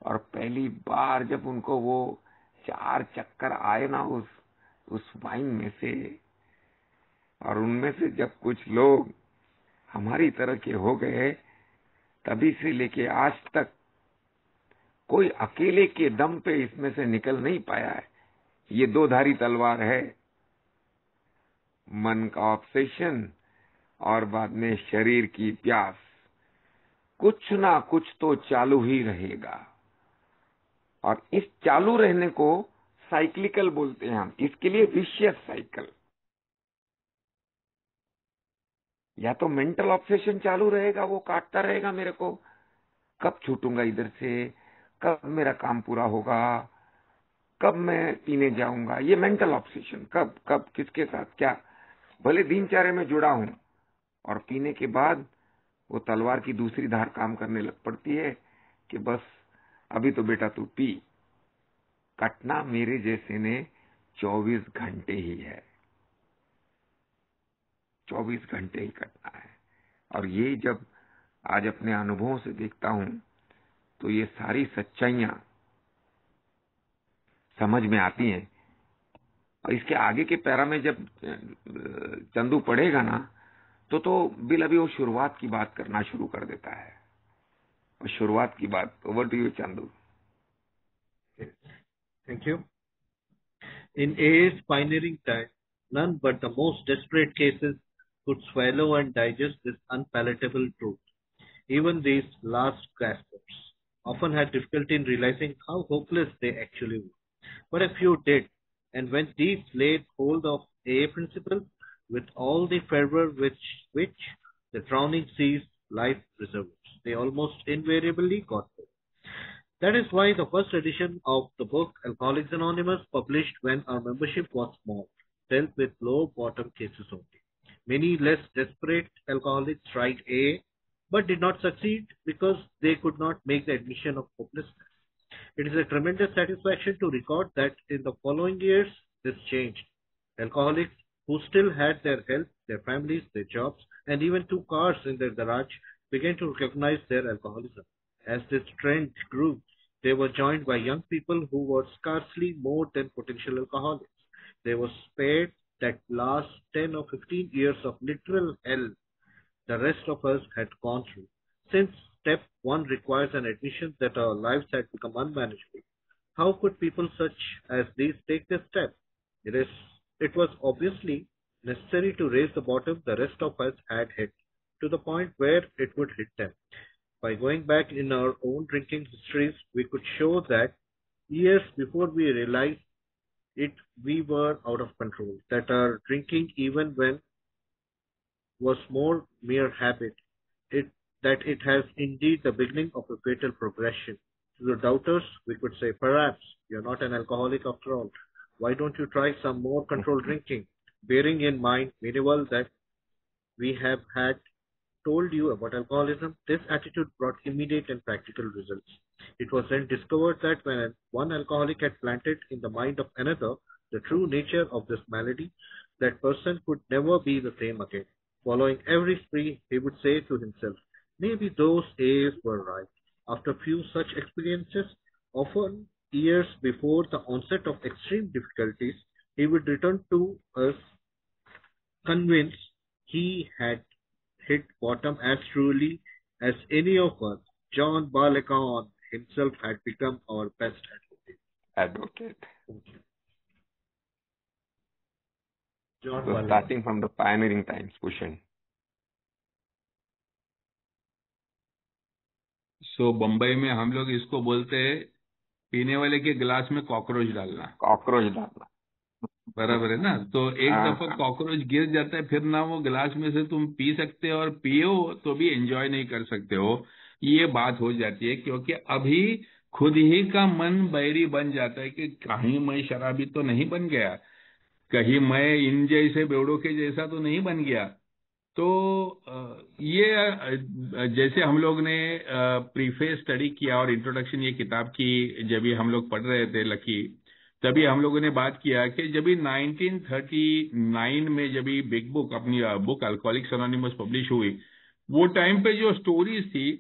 और पहली बार जब उनको वो 4 चक्कर आए ना उस वाइन में से, और उनमें से जब कुछ लोग हमारी तरह के हो गए, तभी से लेके आज तक कोई अकेले के दम पे इसमें से निकल नहीं पाया है। ये 2 धारी तलवार है, मन का ऑब्सेशन और बाद में शरीर की प्यास। कुछ ना कुछ तो चालू ही रहेगा, और इस चालू रहने को साइक्लिकल बोलते हैं हम, इसके लिए विशियस साइकिल। या तो मेंटल ऑब्सेशन चालू रहेगा, वो काटता रहेगा मेरे को, कब छूटूंगा इधर से, कब मेरा काम पूरा होगा, कब मैं पीने जाऊंगा, ये मेंटल ऑब्सेशन, कब कब किसके साथ क्या। भले दिनचर्या में जुड़ा हूं, और पीने के बाद वो तलवार की दूसरी धार काम करने लग पड़ती है कि बस अभी तो बेटा तू पी। कटना मेरे जैसे ने 24 घंटे ही है, 24 घंटे ही कटना है। और ये जब आज अपने अनुभवों से देखता हूं, तो ये सारी सच्चाइयां समझ में आती हैं। और इसके आगे के पैरा में जब चंदू पढ़ेगा ना, तो बिल अभी वो शुरुआत की बात करना शुरू कर देता है। और शुरुआत की बात, over to you Chandu. Thank you. In AA's pioneering time, none but the most desperate cases could swallow and digest this unpalatable truth. Even these last gaspers often had difficulty in realizing how hopeless they actually were. But a few did, and when these laid hold of AA principles with all the fervor which the drowning sees life preserves, they almost invariably got there. That is why the first edition of the book Alcoholics Anonymous, published when our membership was small, dealt with low bottom cases only. Many less desperate alcoholics tried AA but did not succeed because they could not make the admission of hopelessness. It is a tremendous satisfaction to record that in the following years this changed. Alcoholics who still had their health, their families, their jobs, and even 2 cars in their garage began to recognize their alcoholism. As this trend grew, they were joined by young people who were scarcely more than potential alcoholics. They were spared that last 10 or 15 years of literal hell the rest of us had gone through. Since step 1 requires an admission that our lives had become unmanageable, how could people such as these take this step? It was obviously necessary to raise the bottom the rest of us had hit, to the point where it would hit them. By going back in our own drinking histories, we could show that years before we realized it, we were out of control, that our drinking, even when was more mere habit, that it has indeed the beginning of a fatal progression. To the doubters, we could say, perhaps you're not an alcoholic after all. Why don't you try some more controlled drinking? Bearing in mind, meanwhile, that we have had told you about alcoholism, this attitude brought immediate and practical results. It was then discovered that when one alcoholic had planted in the mind of another the true nature of this malady, that person could never be the same again. Following every spree, he would say to himself, maybe those A's were right. After few such experiences, often years before the onset of extreme difficulties, he would return to us convinced he had hit bottom as truly as any of us. John Barleycorn himself had become our best advocate. Advocate. John So Barleycorn. starting from the pioneering times, Bhushan. सो बम्बई में हम लोग इसको बोलते हैं पीने वाले के गिलास में कॉकरोच डालना। कॉकरोच डालना। बराबर है ना। तो एक हाँ, दफा हाँ। कॉकरोच गिर जाता है, फिर ना वो गिलास में से तुम पी सकते हो, और पियो तो भी एंजॉय नहीं कर सकते हो। ये बात हो जाती है क्योंकि अभी खुद ही का मन बैरी बन जाता है कि कहीं मैं शराबी तो नहीं बन गया, कहीं मैं इन जैसे बेवड़ों के जैसा तो नहीं बन गया। तो ये जैसे हम लोग ने प्रीफेस स्टडी किया और इंट्रोडक्शन ये किताब की जब भी हम लोग पढ़ रहे थे लकी, तभी हम लोगों ने बात किया कि जब भी 1939 में जब भी बिग बुक अपनी बुक अल्कोहलिक्स एनोनिमस पब्लिश हुई, वो टाइम पे जो स्टोरीज थी,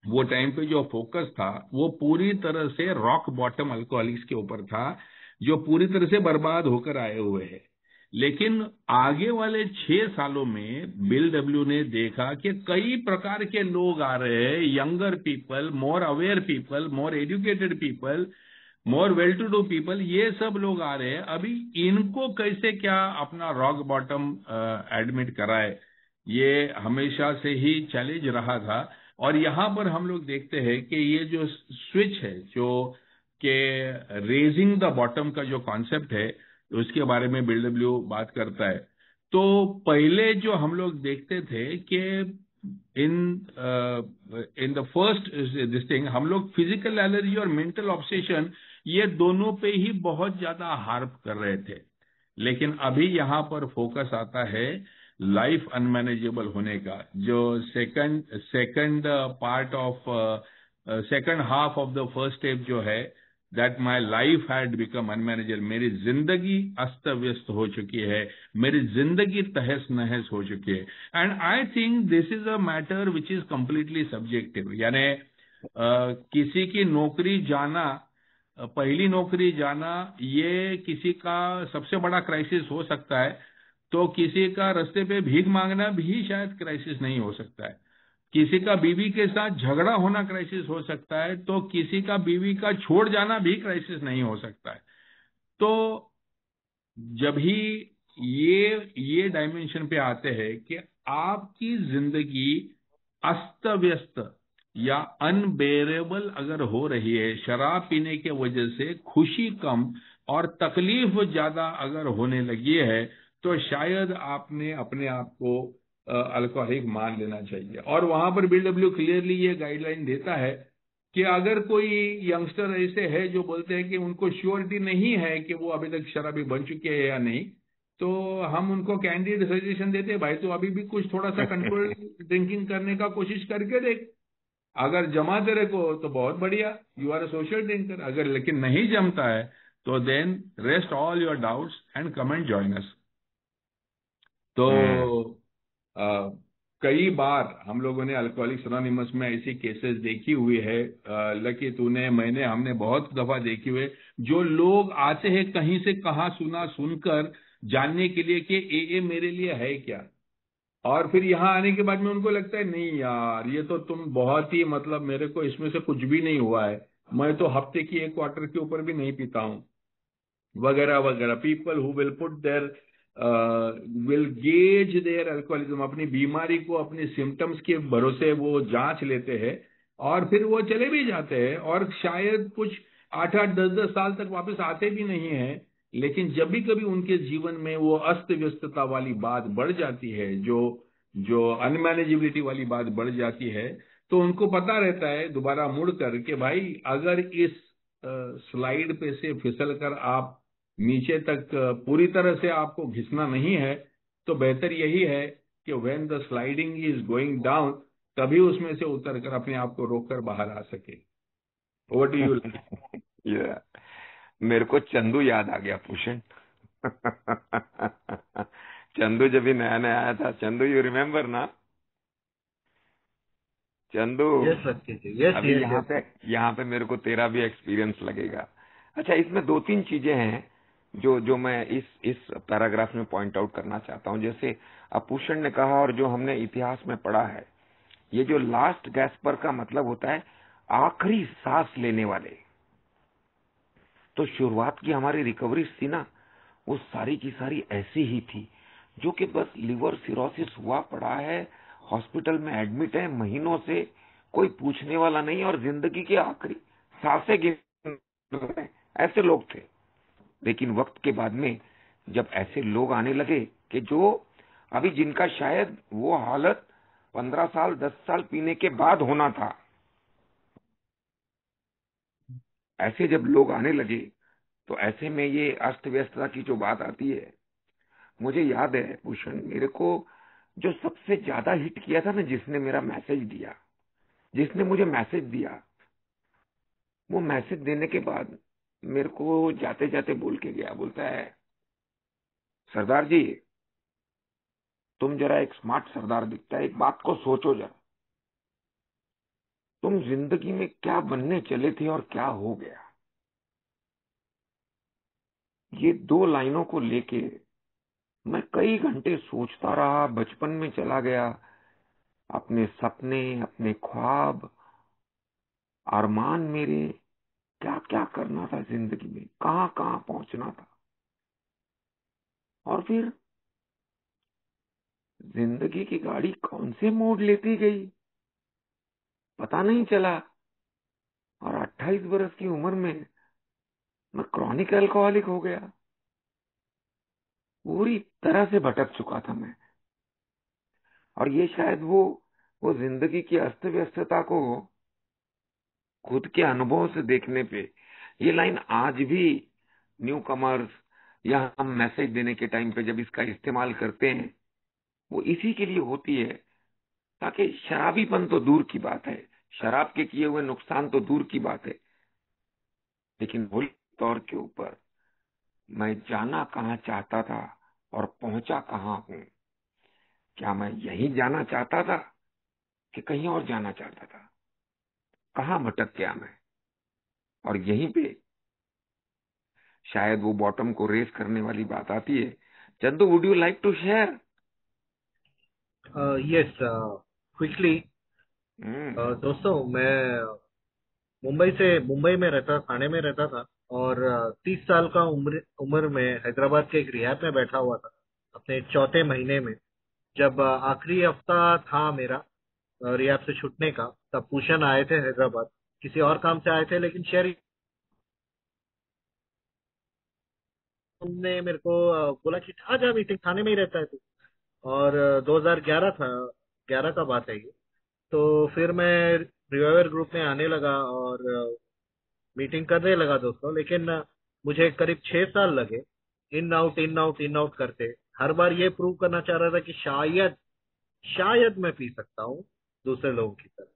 वो टाइम पे जो फोकस था, वो पूरी तरह से रॉक बॉटम अल्कोहलिक्स के ऊपर था, जो पूरी तरह से बर्बाद होकर आए हुए हैं। लेकिन आगे वाले 6 सालों में बिल डब्ल्यू ने देखा कि कई प्रकार के लोग आ रहे हैं, younger people, more aware people, more educated people, more well to do people, ये सब लोग आ रहे हैं। अभी इनको कैसे क्या अपना रॉक बॉटम एडमिट कराए, ये हमेशा से ही चैलेंज रहा था। और यहाँ पर हम लोग देखते हैं कि ये जो स्विच है, जो कि रेजिंग द बॉटम का जो कॉन्सेप्ट है, उसके बारे में बिल डब्ल्यू बात करता है। तो पहले जो हम लोग देखते थे कि in the first this thing, हम लोग फिजिकल एलर्जी और मेंटल ऑब्सेशन ये दोनों पे ही बहुत ज्यादा हार्प कर रहे थे। लेकिन अभी यहाँ पर फोकस आता है लाइफ अनमैनेजेबल होने का। जो second part of second half of the first step जो है, that my life had become unmanageable, मेरी जिंदगी अस्त व्यस्त हो चुकी है, मेरी जिंदगी तहस नहस हो चुकी है। And I think this is a matter which is completely subjective. यानी किसी की नौकरी जाना, पहली नौकरी जाना, ये किसी का सबसे बड़ा क्राइसिस हो सकता है, तो किसी का रास्ते पे भीख मांगना भी शायद क्राइसिस नहीं हो सकता है। किसी का बीवी के साथ झगड़ा होना क्राइसिस हो सकता है, तो किसी का बीवी का छोड़ जाना भी क्राइसिस नहीं हो सकता है। तो जब ही ये डायमेंशन पे आते हैं कि आपकी जिंदगी अस्त व्यस्त या अनबेरेबल अगर हो रही है, शराब पीने के वजह से खुशी कम और तकलीफ ज्यादा अगर होने लगी है, तो शायद आपने अपने आप को अल्कोहलिक मान लेना चाहिए। और वहां पर बिल डब्ल्यू क्लियरली ये गाइडलाइन देता है कि अगर कोई यंगस्टर ऐसे है जो बोलते हैं कि उनको श्योरिटी नहीं है कि वो अभी तक शराबी बन चुके हैं या नहीं, तो हम उनको कैंडिड सजेशन देते हैं, भाई तो अभी भी कुछ थोड़ा सा कंट्रोल ड्रिंकिंग करने का कोशिश करके देख। अगर जमा तेरे को तो बहुत बढ़िया, you are a social drinker. अगर लेकिन नहीं जमता है तो then rest all your doubts and come and join us. तो कई बार हम लोगों ने अल्कोहलिक्स एनोनिमस में ऐसी केसेस देखी हुई है, लकी तूने, मैंने, हमने बहुत दफा देखी हुई है, जो लोग आते हैं कहीं से कहा सुना सुनकर जानने के लिए कि ए मेरे लिए है क्या, और फिर यहाँ आने के बाद में उनको लगता है नहीं यार ये तो तुम बहुत ही, मतलब मेरे को इसमें से कुछ भी नहीं हुआ है, मैं तो हफ्ते की 1 क्वार्टर के ऊपर भी नहीं पीता हूँ, वगैरह वगैरह। People who will put their will gauge their alcoholism, अपनी बीमारी को अपनी सिम्टम्स के भरोसे वो जांच लेते हैं और फिर वो चले भी जाते हैं, और शायद कुछ 8-8, 10-10 साल तक वापस आते भी नहीं है। लेकिन जब भी कभी उनके जीवन में वो अस्त व्यस्तता वाली बात बढ़ जाती है, जो जो अनमैनेजेबिलिटी वाली बात बढ़ जाती है, तो उनको पता रहता है दोबारा मुड़ कर कि भाई अगर इस स्लाइड पे से फिसल कर आप नीचे तक पूरी तरह से आपको घिसना नहीं है, तो बेहतर यही है कि when the sliding is going down, तभी उसमें से उतर कर अपने आप को रोक कर बाहर आ सके। What do you? ये मेरे को चंदू याद आ गया, भूषण। चंदू जब भी नया नया आया था, चंदू, यू रिमेम्बर ना? चंदू, यस लक्की जी, यस अभी यस यस। यहाँ पे मेरे को तेरा भी एक्सपीरियंस लगेगा। अच्छा, इसमें दो तीन चीजें हैं जो जो मैं इस पैराग्राफ में पॉइंट आउट करना चाहता हूँ। जैसे अपूषण ने कहा और जो हमने इतिहास में पढ़ा है, ये जो लास्ट गैस्पर का मतलब होता है आखिरी सांस लेने वाले। तो शुरुआत की हमारी रिकवरी थी ना, वो सारी की सारी ऐसी ही थी, जो कि बस लिवर सिरोसिस हुआ पड़ा है, हॉस्पिटल में एडमिट है महीनों से, कोई पूछने वाला नहीं, और जिंदगी के आखिरी सांसें गिन रहे हैं, ऐसे लोग थे। लेकिन वक्त के बाद में जब ऐसे लोग आने लगे कि जो अभी जिनका शायद वो हालत 15 साल 10 साल पीने के बाद होना था, ऐसे जब लोग आने लगे, तो ऐसे में ये अस्त व्यस्तता की जो बात आती है, मुझे याद है भूषण, मेरे को जो सबसे ज्यादा हिट किया था ना, जिसने मेरा मैसेज दिया, जिसने मुझे मैसेज दिया, वो मैसेज देने के बाद मेरे को जाते जाते बोल के गया, बोलता है, सरदार जी, तुम जरा एक स्मार्ट सरदार दिखता है, एक बात को सोचो जरा, तुम जिंदगी में क्या बनने चले थे और क्या हो गया। ये दो लाइनों को लेके मैं कई घंटे सोचता रहा, बचपन में चला गया, अपने सपने, अपने ख्वाब, अरमान मेरे, क्या क्या करना था जिंदगी में, कहां कहां पहुंचना था। और फिर जिंदगी की गाड़ी कौन से मोड़ लेती गई, पता नहीं चला। और 28 बरस की उम्र में मैं क्रॉनिक अल्कोहलिक हो गया। पूरी तरह से भटक चुका था मैं। और ये शायद वो जिंदगी की अस्त व्यस्तता को खुद के अनुभव से देखने पे, ये लाइन आज भी न्यू कमर्स या हम मैसेज देने के टाइम पे जब इसका इस्तेमाल करते हैं, वो इसी के लिए होती है, ताकि शराबीपन तो दूर की बात है, शराब के किए हुए नुकसान तो दूर की बात है, लेकिन मूल तौर के ऊपर मैं जाना कहाँ चाहता था और पहुंचा कहाँ हूँ। क्या मैं यहीं जाना चाहता था कि कहीं और जाना चाहता था? कहाँ भटक गया मैं? और यहीं पे शायद वो बॉटम को रेस करने वाली बात आती है। Chandu, would you like to share? Yes, quickly. Hmm. दोस्तों, मैं मुंबई में रहता, थाने में रहता था। और 30 साल का उम्र में हैदराबाद के एक रिहैब में बैठा हुआ था, अपने चौथे महीने में। जब आखिरी हफ्ता था मेरा रिहैब से छूटने का, तब भूषण आए थे हैदराबाद। किसी और काम से आए थे, लेकिन शेयर उनने मेरे को बोला कि आ जा मीटिंग, थाने में ही रहता है तू। और 2011 था, 11 का बात है ये। तो फिर मैं रिवाइवर ग्रुप में आने लगा और मीटिंग करने लगा दोस्तों। लेकिन मुझे करीब 6 साल लगे, in out in out in out करते। हर बार ये प्रूव करना चाह रहा था कि शायद शायद मैं पी सकता हूँ दूसरे लोगों की तरह,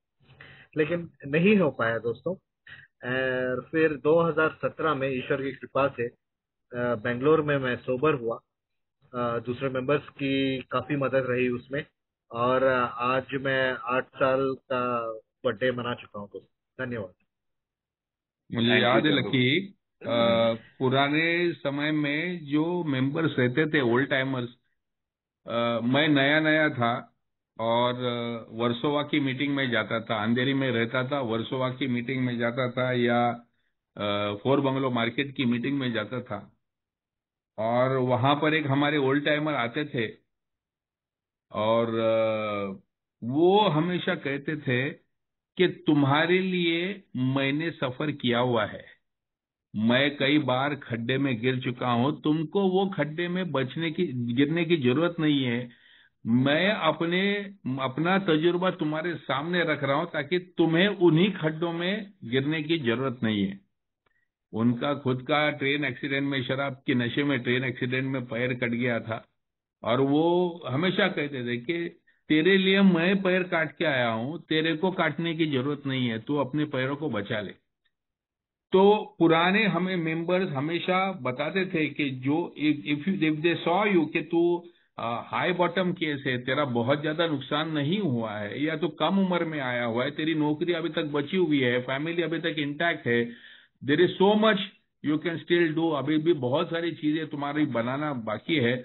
लेकिन नहीं हो पाया दोस्तों। और फिर 2017 में ईश्वर की कृपा से बेंगलोर में मैं सोबर हुआ। दूसरे मेंबर्स की काफी मदद रही उसमें। और आज मैं 8 साल का बर्थडे मना चुका हूँ दोस्तों। धन्यवाद। मुझे थैंक यू याद है चंदू। लकी, पुराने समय में जो मेंबर्स रहते थे, ओल्ड टाइमर्स, मैं नया नया था और वर्सोवा की मीटिंग में जाता था, अंधेरी में रहता था, वर्सोवा की मीटिंग में जाता था या फोर बंगलो मार्केट की मीटिंग में जाता था। और वहां पर एक हमारे ओल्ड टाइमर आते थे और वो हमेशा कहते थे कि तुम्हारे लिए मैंने सफर किया हुआ है, मैं कई बार खड्डे में गिर चुका हूं, तुमको वो खड्डे में गिरने की जरूरत नहीं है। मैं अपना तजुर्बा तुम्हारे सामने रख रहा हूं ताकि तुम्हें उन्हीं खड्डों में गिरने की जरूरत नहीं है। उनका खुद का ट्रेन एक्सीडेंट में, शराब के नशे में ट्रेन एक्सीडेंट में पैर कट गया था, और वो हमेशा कहते थे कि तेरे लिए मैं पैर काट के आया हूं, तेरे को काटने की जरूरत नहीं है, तू अपने पैरों को बचा ले। तो पुराने हमें मेंबर्स हमेशा बताते थे कि जो इफ दे सॉ यू कि तू हाई बॉटम केस है, तेरा बहुत ज्यादा नुकसान नहीं हुआ है, या तो कम उम्र में आया हुआ है, तेरी नौकरी अभी तक बची हुई है, फैमिली अभी तक इंटैक्ट है, there is so much you can still do, अभी भी बहुत सारी चीजें तुम्हारी बनाना बाकी है।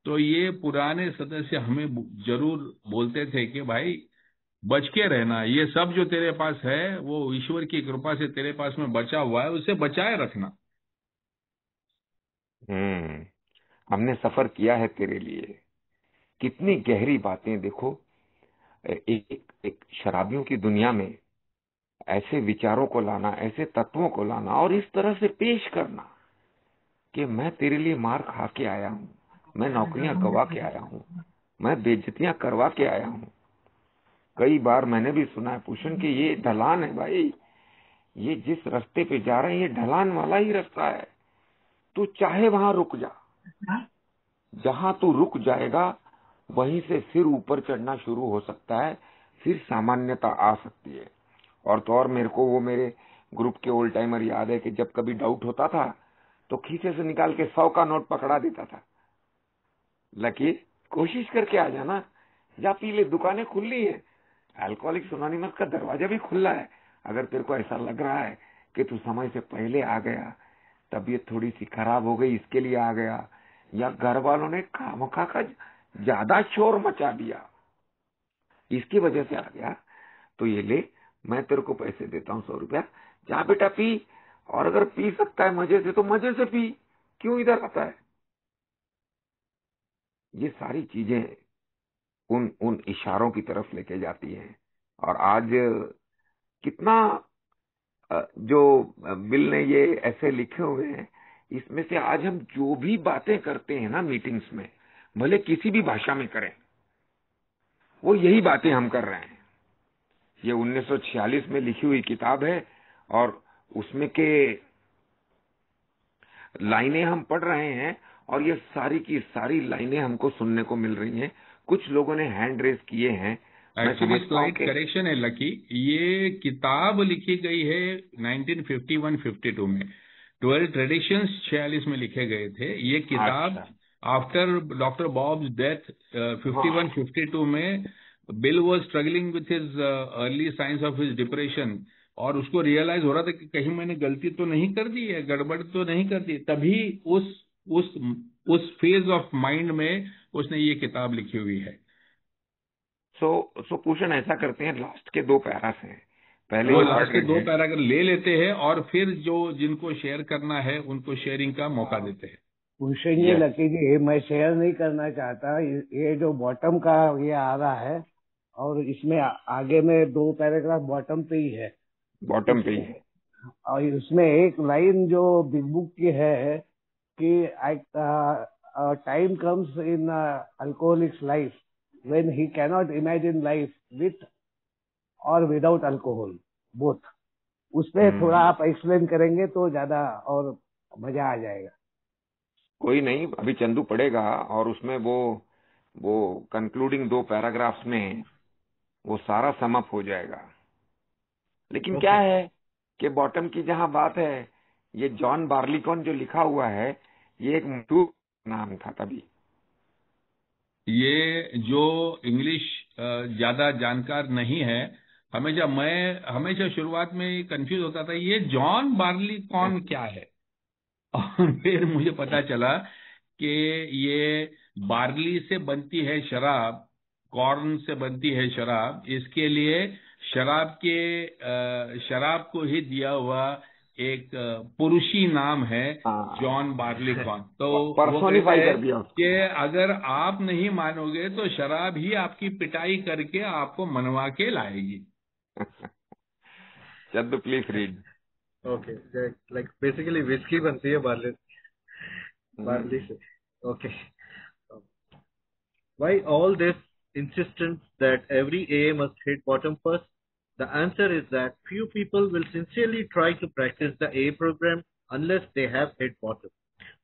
तो ये पुराने सदस्य हमें जरूर बोलते थे कि भाई बच के रहना, ये सब जो तेरे पास है वो ईश्वर की कृपा से तेरे पास में बचा हुआ है, उसे बचाए रखना। हमने सफर किया है तेरे लिए। कितनी गहरी बातें देखो। एक एक शराबियों की दुनिया में ऐसे विचारों को लाना, ऐसे तत्वों को लाना और इस तरह से पेश करना कि मैं तेरे लिए मार खा के आया हूँ, मैं नौकरियां गवा के आया हूँ, मैं बेइज्जतियां करवा के आया हूँ। कई बार मैंने भी सुना है पूछन कि ये ढलान है भाई, ये जिस रास्ते पे जा रहे हैं ये ढलान वाला ही रास्ता है, तू चाहे वहां रुक जा, जहां तू रुक जाएगा वहीं से फिर ऊपर चढ़ना शुरू हो सकता है, फिर सामान्यता आ सकती है। और तो और मेरे को वो मेरे ग्रुप के ओल्ड टाइमर याद है कि जब कभी डाउट होता था तो खीसे से निकाल के 100 का नोट पकड़ा देता था, लकी कोशिश करके आ जाना, जा पी ले, दुकानें खुली है, अल्कोहलिक्स अनोनिमस का दरवाजा भी खुला है। अगर तेरे को ऐसा लग रहा है कि तू समय से पहले आ गया, तबीयत थोड़ी सी खराब हो गई इसके लिए आ गया, या घर वालों ने खामखा का ज्यादा शोर मचा दिया इसकी वजह से आ गया, तो ये ले, मैं तेरे को पैसे देता हूँ 100 रुपया, जा बेटा पी, और अगर पी सकता है मजे से तो मजे से पी, क्यों इधर आता है। ये सारी चीजें उन उन इशारों की तरफ लेके जाती हैं। और आज कितना जो बिल ने ये ऐसे लिखे हुए हैं, इसमें से आज हम जो भी बातें करते हैं ना मीटिंग्स में, भले किसी भी भाषा में करें, वो यही बातें हम कर रहे हैं। ये 1946 में लिखी हुई किताब है और उसमें के लाइनें हम पढ़ रहे हैं, और ये सारी की सारी लाइनें हमको सुनने को मिल रही हैं। कुछ लोगों ने हैंड रेज किए हैं। एक्चुअली स्लाइड करेक्शन है लकी, ये किताब लिखी गई है 1951-52 में, 12 ट्रेडिशंस 46 में लिखे गए थे। ये किताब आफ्टर डॉक्टर बॉब्स डेथ 51-52 में, bill was struggling with his early signs of his depression, और उसको रियलाइज हो रहा था कि कहीं मैंने गलती तो नहीं कर दी है, गड़बड़ तो नहीं कर दी, तभी उस फेज ऑफ माइंड में उसने ये किताब लिखी हुई है। सो पूछन ऐसा करते हैं, लास्ट के 2 पैरास हैं, पहले वो लास्ट के 2 पैराग्राफ ले लेते हैं और फिर जो जिनको शेयर करना है उनको शेयरिंग का मौका देते हैं। पूछन जी, लकी जी, मैं शेयर नहीं करना चाहता, ये जो बॉटम का ये आ रहा है और इसमें आगे में 2 पैराग्राफ बॉटम पे ही है, बॉटम पे ही है, और इसमें एक लाइन जो बिग बुक की है कि time comes in alcoholics life when he cannot imagine life with or without alcohol, both. उस पे थोड़ा आप एक्सप्लेन करेंगे तो ज्यादा और मजा आ जाएगा। कोई नहीं, अभी चंदू पढ़ेगा और उसमें वो कंक्लूडिंग 2 पैराग्राफ्स में वो सारा सम अप हो जाएगा। लेकिन क्या है कि बॉटम की जहां बात है, ये जॉन बार्लिकॉन जो लिखा हुआ है, ये एक मशहूर नाम था तभी। ये जो इंग्लिश ज्यादा जानकार नहीं है, मैं हमेशा शुरुआत में कंफ्यूज होता था, ये जॉन बार्लिकॉन क्या है। और फिर मुझे पता चला कि ये बार्ली से बनती है शराब, कॉर्न से बनती है शराब, इसके लिए शराब को ही दिया हुआ एक पुरुषी नाम है जॉन बार्लिकॉन। तो वो कहते हैं कि अगर आप नहीं मानोगे तो शराब ही आपकी पिटाई करके आपको मनवा के लाएगी। Chandu please read. Okay, like basically whiskey बनती है barley से. Okay. Why all this insistence that every AA must hit bottom first? The answer is that few people will sincerely try to practice the AA program unless they have hit bottom.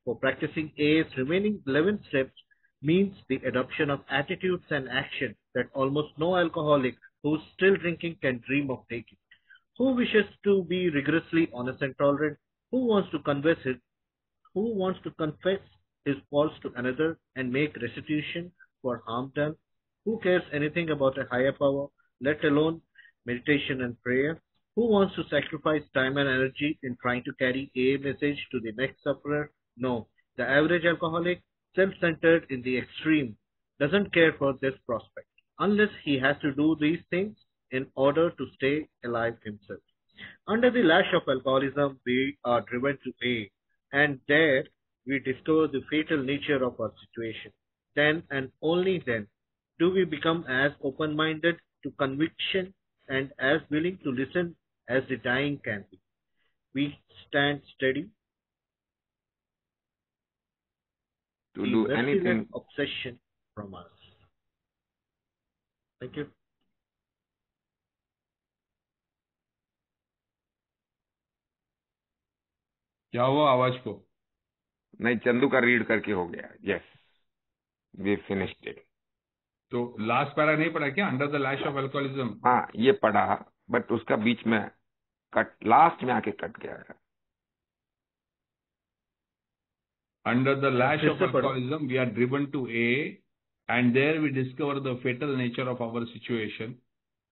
For practicing AA's remaining 11 steps means the adoption of attitudes and actions that almost no alcoholic who's still drinking can dream of taking. Who wishes to be rigorously honest and tolerant? Who wants to confess his faults to another and make restitution for harm done? Who cares anything about a higher power, let alone meditation and prayer? Who wants to sacrifice time and energy in trying to carry a message to the next sufferer? No. The average alcoholic, self-centered in the extreme, doesn't care for this prospect, unless he has to do these things in order to stay alive himself. Under the lash of alcoholism, we are driven to A, and there we discover the fatal nature of our situation. Then and only then do we become as open-minded to conviction and as willing to listen as the dying can be. We stand steady to do anything. Obsession from us. Thank you. क्या हुआ आवाज को? नहीं, चंदू का read करके हो गया. Yes, we finished it. तो लास्ट पैरा नहीं पढ़ा क्या? Under the lash of alcoholism. हाँ, ये पढ़ा, बट उसका बीच में लास्ट में आके कट गया है. Under the lash of alcoholism, we are driven to A, and there we discover the fatal nature of our situation.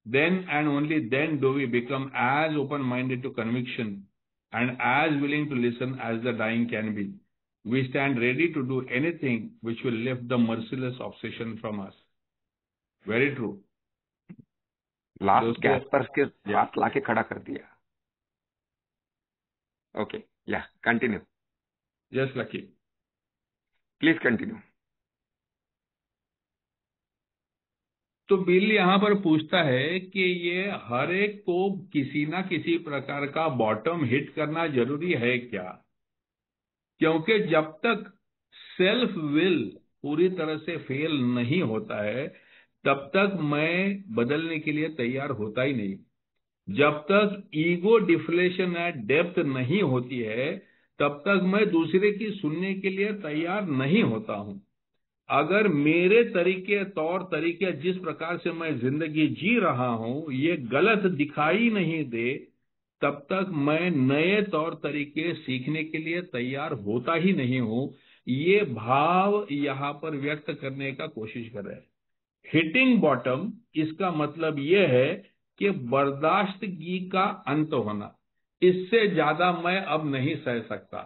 Then and only then do we become as open-minded to conviction and as willing to listen as the dying can be. We stand ready to do anything which will lift the merciless obsession from us. Very true. Last guess पर के हाथ लाके खड़ा कर दिया. Okay, या continue. Yes, Lucky. Please continue. तो bill यहाँ पर पूछता है कि ये हर एक को किसी ना किसी प्रकार का बॉटम हिट करना जरूरी है क्या? क्योंकि जब तक सेल्फ विल पूरी तरह से फेल नहीं होता है, तब तक मैं बदलने के लिए तैयार होता ही नहीं. जब तक ईगो डिफ्लेशन एट डेप्थ नहीं होती है, तब तक मैं दूसरे की सुनने के लिए तैयार नहीं होता हूं. अगर मेरे तौर तरीके जिस प्रकार से मैं जिंदगी जी रहा हूं ये गलत दिखाई नहीं दे, तब तक मैं नए तौर तरीके सीखने के लिए तैयार होता ही नहीं हूं. ये भाव यहां पर व्यक्त करने का कोशिश कर रहे हैं. हिटिंग बॉटम, इसका मतलब यह है कि बर्दाश्तगी का अंत होना. इससे ज्यादा मैं अब नहीं सह सकता.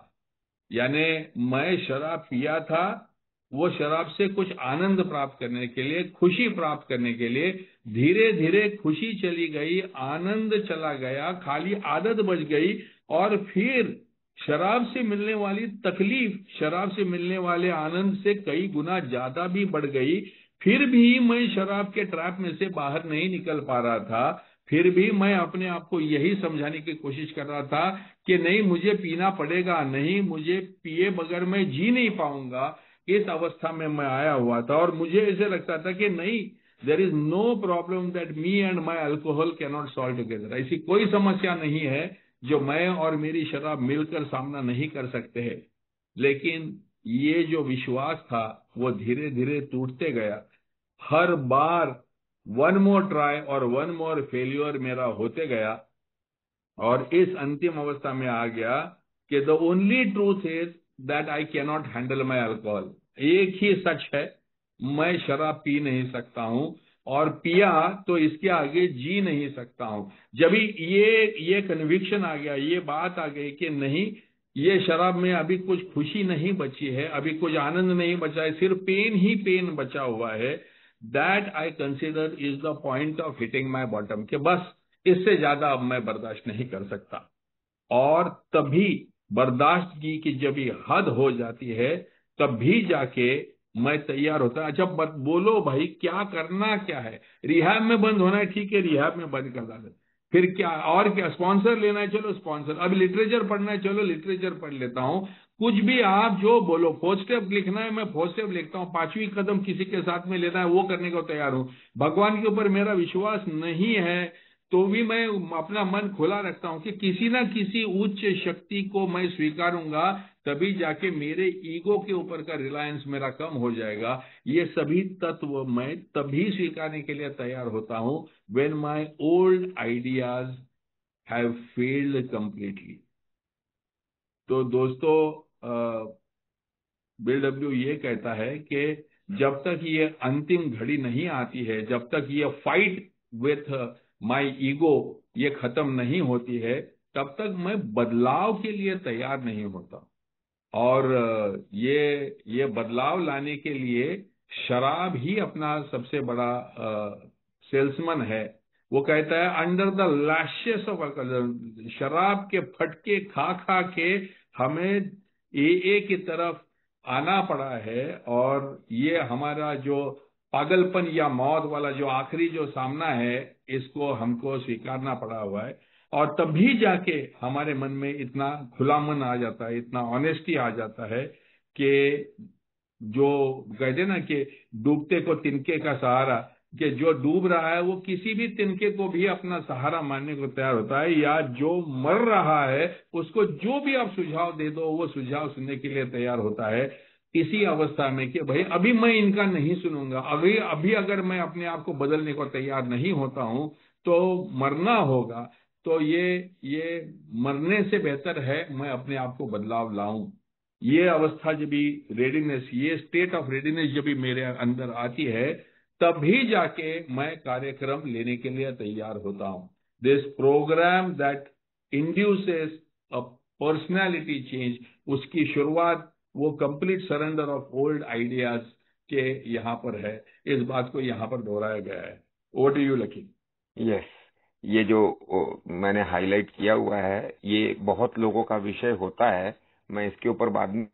यानी मैं शराब पिया था, वो शराब से कुछ आनंद प्राप्त करने के लिए, खुशी प्राप्त करने के लिए, धीरे धीरे खुशी चली गई, आनंद चला गया, खाली आदत बच गई, और फिर शराब से मिलने वाली तकलीफ शराब से मिलने वाले आनंद से कई गुना ज्यादा भी बढ़ गई. फिर भी मैं शराब के ट्रैप में से बाहर नहीं निकल पा रहा था. फिर भी मैं अपने आप को यही समझाने की कोशिश कर रहा था कि नहीं, मुझे पीना पड़ेगा, नहीं, मुझे पिए बगैर मैं जी नहीं पाऊंगा. इस अवस्था में मैं आया हुआ था और मुझे ऐसे लगता था कि नहीं, there is no problem that me and my alcohol can not solve together. ऐसी कोई समस्या नहीं है जो मैं और मेरी शराब मिलकर सामना नहीं कर सकते हैं. लेकिन ये जो विश्वास था वो धीरे धीरे टूटते गया. हर बार वन मोर ट्राई और वन मोर फेल्योर मेरा होते गया, और इस अंतिम अवस्था में आ गया कि the only truth is that I can not handle my alcohol. एक ही सच है, मैं शराब पी नहीं सकता हूं, और पिया तो इसके आगे जी नहीं सकता हूं. जब ये कन्विक्शन आ गया, ये बात आ गई कि नहीं, ये शराब में अभी कुछ खुशी नहीं बची है, अभी कुछ आनंद नहीं बचा है, सिर्फ पेन ही पेन बचा हुआ है. That I consider is the point of hitting my bottom, कि बस इससे ज्यादा अब मैं बर्दाश्त नहीं कर सकता. और तभी बर्दाश्त की जब ये हद हो जाती है, तब भी जाके मैं तैयार होता. अच्छा बोलो भाई, क्या करना क्या है? रिहैब में बंद होना है, ठीक है, रिहैब में बंद कर डाले. फिर क्या, और क्या, स्पॉन्सर लेना है, चलो स्पॉन्सर, अब लिटरेचर पढ़ना है, चलो लिटरेचर पढ़ लेता हूं। कुछ भी आप जो बोलो, फर्स्ट स्टेप लिखना है, मैं फर्स्ट स्टेप लिखता हूं, 5वीं कदम किसी के साथ में लेना है, वो करने को तैयार हूं। भगवान के ऊपर मेरा विश्वास नहीं है तो भी मैं अपना मन खुला रखता हूं कि किसी ना किसी उच्च शक्ति को मैं स्वीकारूंगा, तभी जाके मेरे ईगो के ऊपर का रिलायंस मेरा कम हो जाएगा। ये सभी तत्व मैं तभी स्वीकारने के लिए तैयार होता हूं when my old ideas have failed completely. तो दोस्तों, बिल डब्ल्यू ये कहता है कि जब तक ये अंतिम घड़ी नहीं आती है, जब तक ये फाइट विथ माय ईगो ये खत्म नहीं होती है, तब तक मैं बदलाव के लिए तैयार नहीं होता। और ये बदलाव लाने के लिए शराब ही अपना सबसे बड़ा सेल्समैन है। वो कहता है under the lashes of alcohol, शराब के फटके खा खा के हमें एए की तरफ आना पड़ा है, और ये हमारा जो पागलपन या मौत वाला जो आखिरी जो सामना है, इसको हमको स्वीकारना पड़ा हुआ है। और तभी जाके हमारे मन में इतना खुला मन आ जाता है, इतना ऑनेस्टी आ जाता है कि जो कहते ना कि डूबते को तिनके का सहारा, कि जो डूब रहा है वो किसी भी तिनके को भी अपना सहारा मानने को तैयार होता है, या जो मर रहा है उसको जो भी आप सुझाव दे दो वो सुझाव सुनने के लिए तैयार होता है। इसी अवस्था में कि भाई अभी मैं इनका नहीं सुनूंगा, अभी अगर मैं अपने आप को बदलने को तैयार नहीं होता हूं तो मरना होगा। तो ये मरने से बेहतर है मैं अपने आप को बदलाव लाऊं। ये अवस्था जब भी रेडीनेस, ये स्टेट ऑफ रेडीनेस जब भी मेरे अंदर आती है, तभी जाके मैं कार्यक्रम लेने के लिए तैयार होता हूं। This program that induces a personality change, उसकी शुरुआत वो complete surrender of old ideas के यहाँ पर है। इस बात को यहाँ पर दोहराया गया है। Over to you Lucky. Yes, ये जो मैंने हाईलाइट किया हुआ है ये बहुत लोगों का विषय होता है, मैं इसके ऊपर बाद में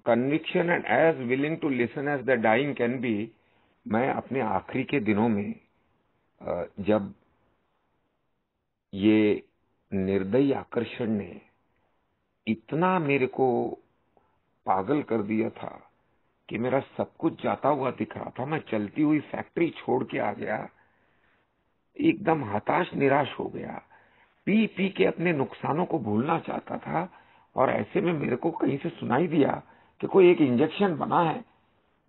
conviction and as willing to listen as the dying can be. मैं अपने आखिरी के दिनों में जब ये निर्दयी आकर्षण ने इतना मेरे को पागल कर दिया था कि मेरा सब कुछ जाता हुआ दिख रहा था, मैं चलती हुई फैक्ट्री छोड़ के आ गया, एकदम हताश निराश हो गया, पी पी के अपने नुकसानों को भूलना चाहता था। और ऐसे में मेरे को कहीं से सुनाई दिया कि कोई एक इंजेक्शन बना है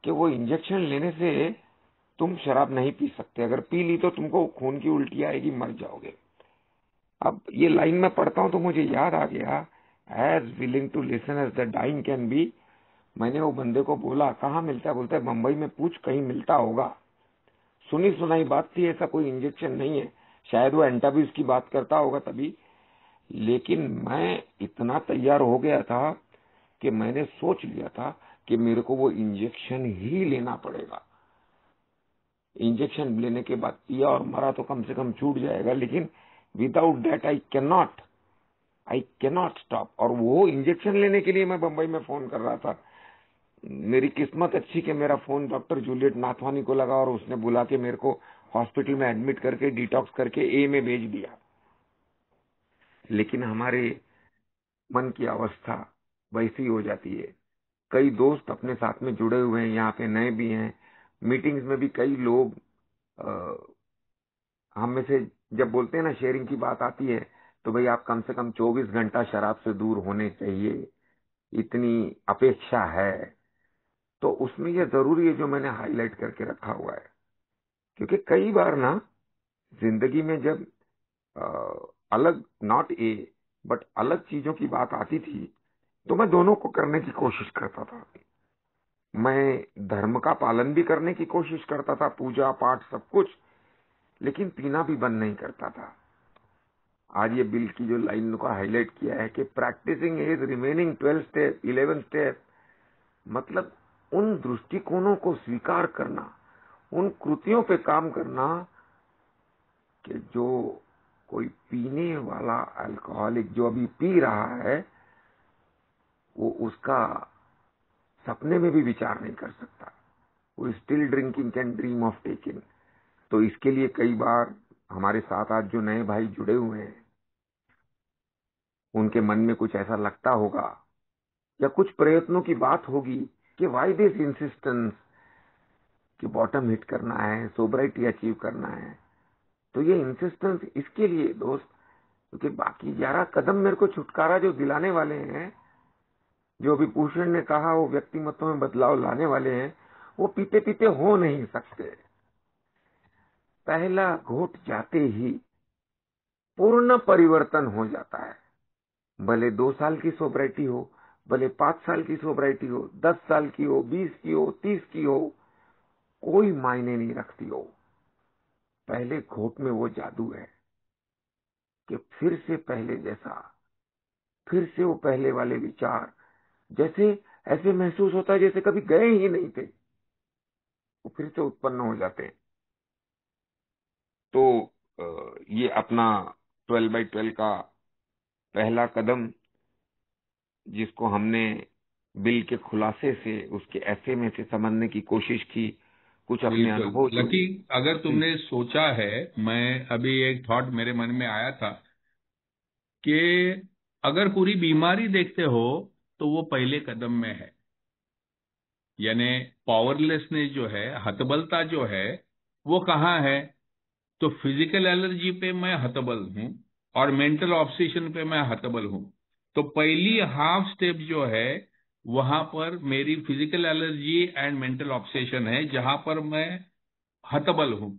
कि वो इंजेक्शन लेने से तुम शराब नहीं पी सकते, अगर पी ली तो तुमको खून की उल्टी आएगी, मर जाओगे। अब ये लाइन में पढ़ता हूं तो मुझे याद आ गया, as willing to listen as the dying can be. मैंने वो बंदे को बोला कहाँ मिलता है, बोलता है बंबई में पूछ, कहीं मिलता होगा। सुनी सुनाई बात थी, ऐसा कोई इंजेक्शन नहीं है, शायद वो एंटाबीज की बात करता होगा तभी। लेकिन मैं इतना तैयार हो गया था कि मैंने सोच लिया था कि मेरे को वो इंजेक्शन ही लेना पड़ेगा। इंजेक्शन लेने के बाद पिया और मरा तो कम से कम छूट जाएगा, लेकिन without that I can not stop. और वो इंजेक्शन लेने के लिए मैं बंबई में फोन कर रहा था। मेरी किस्मत अच्छी कि मेरा फोन डॉक्टर जूलियट नाथवानी को लगा और उसने बुला के मेरे को हॉस्पिटल में एडमिट करके डिटॉक्स करके ए में भेज दिया। लेकिन हमारे मन की अवस्था वैसी हो जाती है। कई दोस्त अपने साथ में जुड़े हुए हैं, यहाँ पे नए भी हैं। मीटिंग्स में भी कई लोग हम में से जब बोलते हैं ना, शेयरिंग की बात आती है, तो भाई आप कम से कम 24 घंटा शराब से दूर होने चाहिए, इतनी अपेक्षा है। तो उसमें ये जरूरी है जो मैंने हाईलाइट करके रखा हुआ है, क्योंकि कई बार ना जिंदगी में जब अलग, नॉट ए बट अलग चीजों की बात आती थी, तो मैं दोनों को करने की कोशिश करता था। मैं धर्म का पालन भी करने की कोशिश करता था, पूजा पाठ सब कुछ, लेकिन पीना भी बंद नहीं करता था। आज ये बिल की जो लाइन को हाईलाइट किया है कि practicing is remaining 12 step 11 step, मतलब उन दृष्टिकोणों को स्वीकार करना, उन कृतियों पे काम करना कि जो कोई पीने वाला अल्कोहलिक जो अभी पी रहा है वो उसका सपने में भी विचार नहीं कर सकता। वो still drinking can dream of taking. तो इसके लिए कई बार हमारे साथ आज जो नए भाई जुड़े हुए हैं, उनके मन में कुछ ऐसा लगता होगा या कुछ प्रयत्नों की बात होगी कि व्हाई दिस इंसिस्टेंस कि बॉटम हिट करना है, सोब्राइटी अचीव करना है। तो ये इंसिस्टेंस इसके लिए दोस्त, क्योंकि बाकी 11 कदम मेरे को छुटकारा जो दिलाने वाले हैं, जो अभी भूषण ने कहा वो व्यक्तिमत्व में बदलाव लाने वाले हैं, वो पीते पीते हो नहीं सकते। पहला घोट जाते ही पूर्ण परिवर्तन हो जाता है। भले 2 साल की सोब्राइटी हो, भले 5 साल की सोब्राइटी हो, 10 साल की हो, 20 की हो, 30 की हो, कोई मायने नहीं रखती हो। पहले घोट में वो जादू है कि फिर से पहले जैसा, फिर से वो पहले वाले विचार, जैसे ऐसे महसूस होता है जैसे कभी गए ही नहीं थे, वो फिर से उत्पन्न हो जाते हैं। तो ये अपना 12x12 का पहला कदम, जिसको हमने बिल के खुलासे से, उसके ऐसे में से समझने की कोशिश की, कुछ अपने बिल्कुल अनुभव लकी, जुड़े। अगर तुमने सोचा है, मैं अभी एक थॉट मेरे मन में आया था कि अगर पूरी बीमारी देखते हो तो वो पहले कदम में है। यानी पावरलेसनेस जो है, हतबलता जो है, वो कहाँ है? तो फिजिकल एलर्जी पे मैं हतबल हूं और मेंटल ऑब्सेशन पे मैं हतबल हूं। तो पहली हाफ स्टेप जो है, वहां पर मेरी physical allergy and mental obsession है, जहां पर मैं हतबल हूं।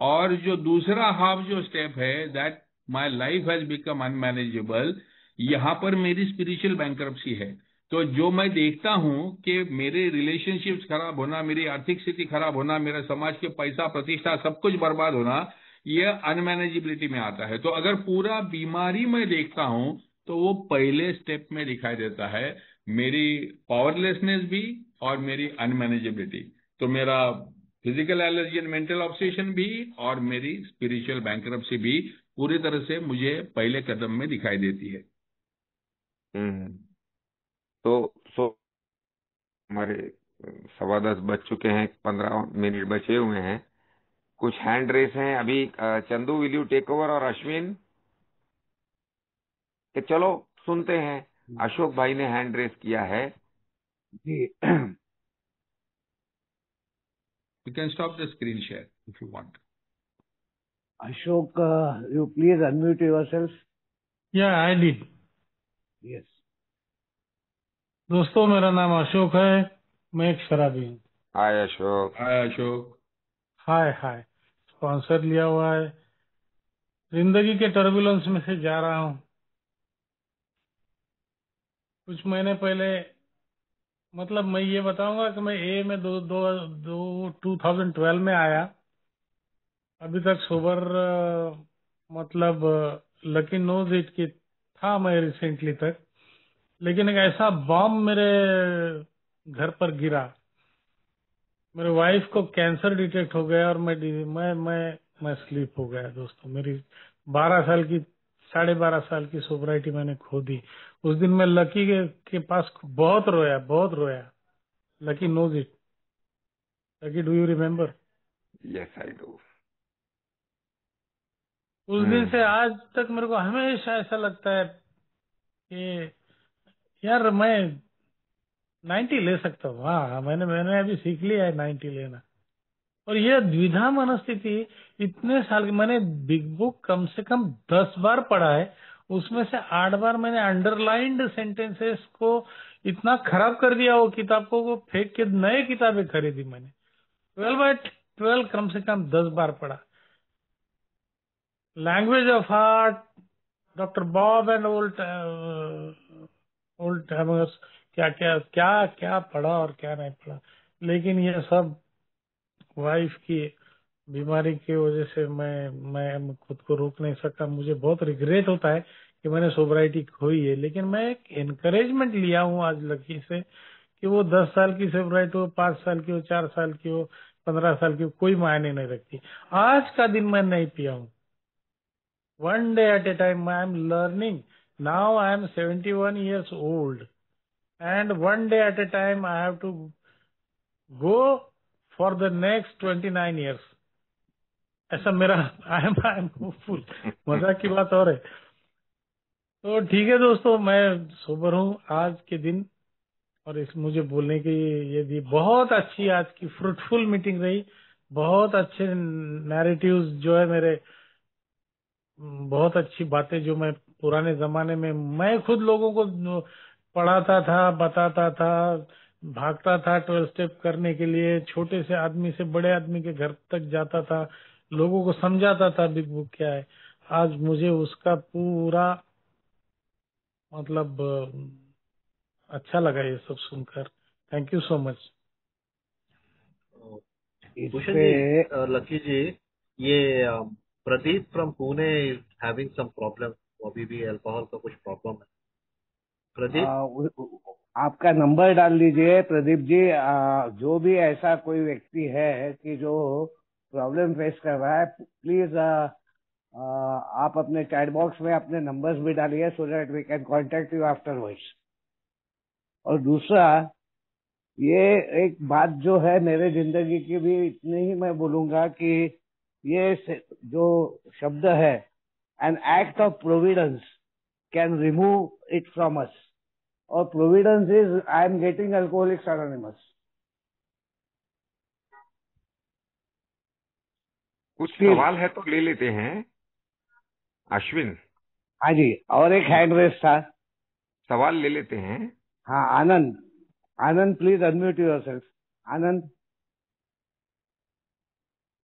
और जो दूसरा हाफ जो स्टेप है, that my life has become unmanageable, यहां पर मेरी स्पिरिचुअल बैंकरप्सी है। तो जो मैं देखता हूं कि मेरे रिलेशनशिप्स खराब होना, मेरी आर्थिक स्थिति खराब होना, मेरा समाज के पैसा प्रतिष्ठा सब कुछ बर्बाद होना, ये अनमैनेजेबिलिटी में आता है। तो अगर पूरा बीमारी मैं देखता हूं तो वो पहले स्टेप में दिखाई देता है, मेरी पावरलेसनेस भी और मेरी अनमैनेजेबिलिटी। तो मेरा physical allergy and mental obsession भी और मेरी स्पिरिचुअल बैंकरप्सी भी पूरी तरह से मुझे पहले कदम में दिखाई देती है। हम्म। तो हमारे 10:15 बज चुके हैं, 15 मिनट बचे हुए हैं। कुछ हैंड रेस हैं अभी। Chandu, will you take over? और अश्विन, कि चलो सुनते हैं। अशोक भाई ने हैंड रेस किया है। जी। You can stop the screen share if you want. Ashok, you please unmute yourself. या आई डिड। Yes. दोस्तों, मेरा नाम अशोक है, मैं एक शराबी हूँ। हाय अशोक। हाय अशोक। हाय हाय। स्पॉन्सर लिया हुआ है, जिंदगी के टर्बुलेंस में से जा रहा हूँ। कुछ महीने पहले, मतलब मैं ये बताऊंगा कि मैं ए में 2012 में आया। अभी तक सोबर, मतलब लकी नोज इट की था मैं रिसेंटली तक। लेकिन एक ऐसा बॉम्ब मेरे घर पर गिरा, मेरे वाइफ को कैंसर डिटेक्ट हो गया और मैं स्लीप हो गया। दोस्तों, मेरी 12 साल की 12.5 साल की सोबराइटी मैंने खो दी। उस दिन मैं लकी के पास बहुत रोया, बहुत रोया। Lucky knows it. Lucky, do you remember? Yes I do. उस दिन से आज तक मेरे को हमेशा ऐसा लगता है कि यार मैं 90 ले सकता हूँ। हाँ, मैंने अभी सीख लिया है 90 लेना। और ये द्विधा मनस्थिति, इतने साल की मैंने बिग बुक कम से कम 10 बार पढ़ा है। उसमें से 8 बार मैंने अंडरलाइंड सेंटेंसेस को इतना खराब कर दिया, वो किताब को वो फेंक के नए किताबें खरीदी मैंने। 12/12 कम से कम 10 बार पढ़ा। Language of heart, doctor Bob and old timers, क्या क्या क्या क्या पढ़ा और क्या नहीं पढ़ा। लेकिन ये सब वाइफ की बीमारी की वजह से मैं खुद को रोक नहीं सकता। मुझे बहुत रिग्रेट होता है कि मैंने सोबराइटी खोई है। लेकिन मैं एक एनकरेजमेंट लिया हूँ आज लकी से कि वो 10 साल की सोबराइटी हो, 5 साल की हो, 4 साल की हो, 15 साल की हो, कोई मायने नहीं रखती। आज का दिन मैं नहीं पिया हूँ। One day at A time I am learning. Now I am 71 years old and one day at a time I have to go for the next 29 years. ऐसा मेरा आई एम होपफुल। मजाक की बात और है। तो ठीक है दोस्तों, मैं सोबर हूँ आज के दिन, और इस मुझे बोलने की ये दी। बहुत अच्छी आज की फ्रूटफुल मीटिंग रही। बहुत अच्छे नैरेटिव्स जो है मेरे, बहुत अच्छी बातें जो मैं पुराने जमाने में मैं खुद लोगों को पढ़ाता था, बताता था, भागता था 12 स्टेप करने के लिए, छोटे से आदमी से बड़े आदमी के घर तक जाता था, लोगों को समझाता था बिग बुक क्या है। आज मुझे उसका पूरा मतलब अच्छा लगा ये सब सुनकर। Thank you so much. Bhushan इससे जी, लकी जी, ये Pradeep from Pune having some problem, अभी भी अल्कोहल का कुछ प्रॉब्लम है। प्रदीप, आपका नंबर डाल दीजिए प्रदीप जी। जो भी ऐसा कोई व्यक्ति है कि जो प्रॉब्लम फेस कर रहा है, प्लीज आप अपने चैट बॉक्स में अपने नंबर्स भी डालिए, so that we can contact you afterwards. और दूसरा, ये एक बात जो है मेरे जिंदगी की भी, इतनी ही मैं बोलूंगा कि जो शब्द है, an act of providence can remove it from us. और providence is I am getting alcoholics anonymous. कुछ प्लीज। सवाल है तो ले लेते हैं अश्विन, हाँ जी, और एक हैंड रेस था। सवाल ले लेते हैं। हाँ, आनंद। आनंद प्लीज अनम्यूट योरसेल्फ। आनंद,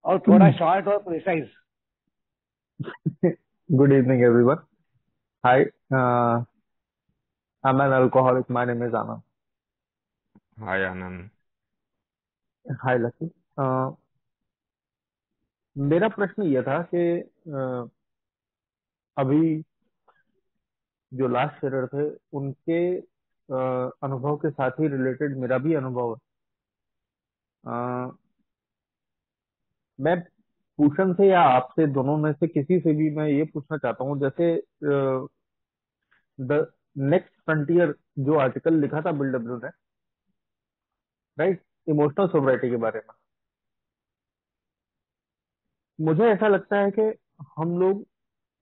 और थोड़ा शॉर्ट और precise. Good evening, everyone. Hi, I'm an alcoholic. My name is Anand. Hi Anand. Hi, Lucky. मेरा प्रश्न ये था कि अभी जो लास्ट शेरर थे उनके अनुभव के साथ ही रिलेटेड मेरा भी अनुभव है। मैं भूषण से या आपसे, दोनों में से किसी से भी मैं ये पूछना चाहता हूँ, जैसे द नेक्स्ट फ्रंटियर जो आर्टिकल लिखा था बिल डब्ल्यू ने, राइट, इमोशनल सोब्राइटी के बारे में, मुझे ऐसा लगता है कि हम लोग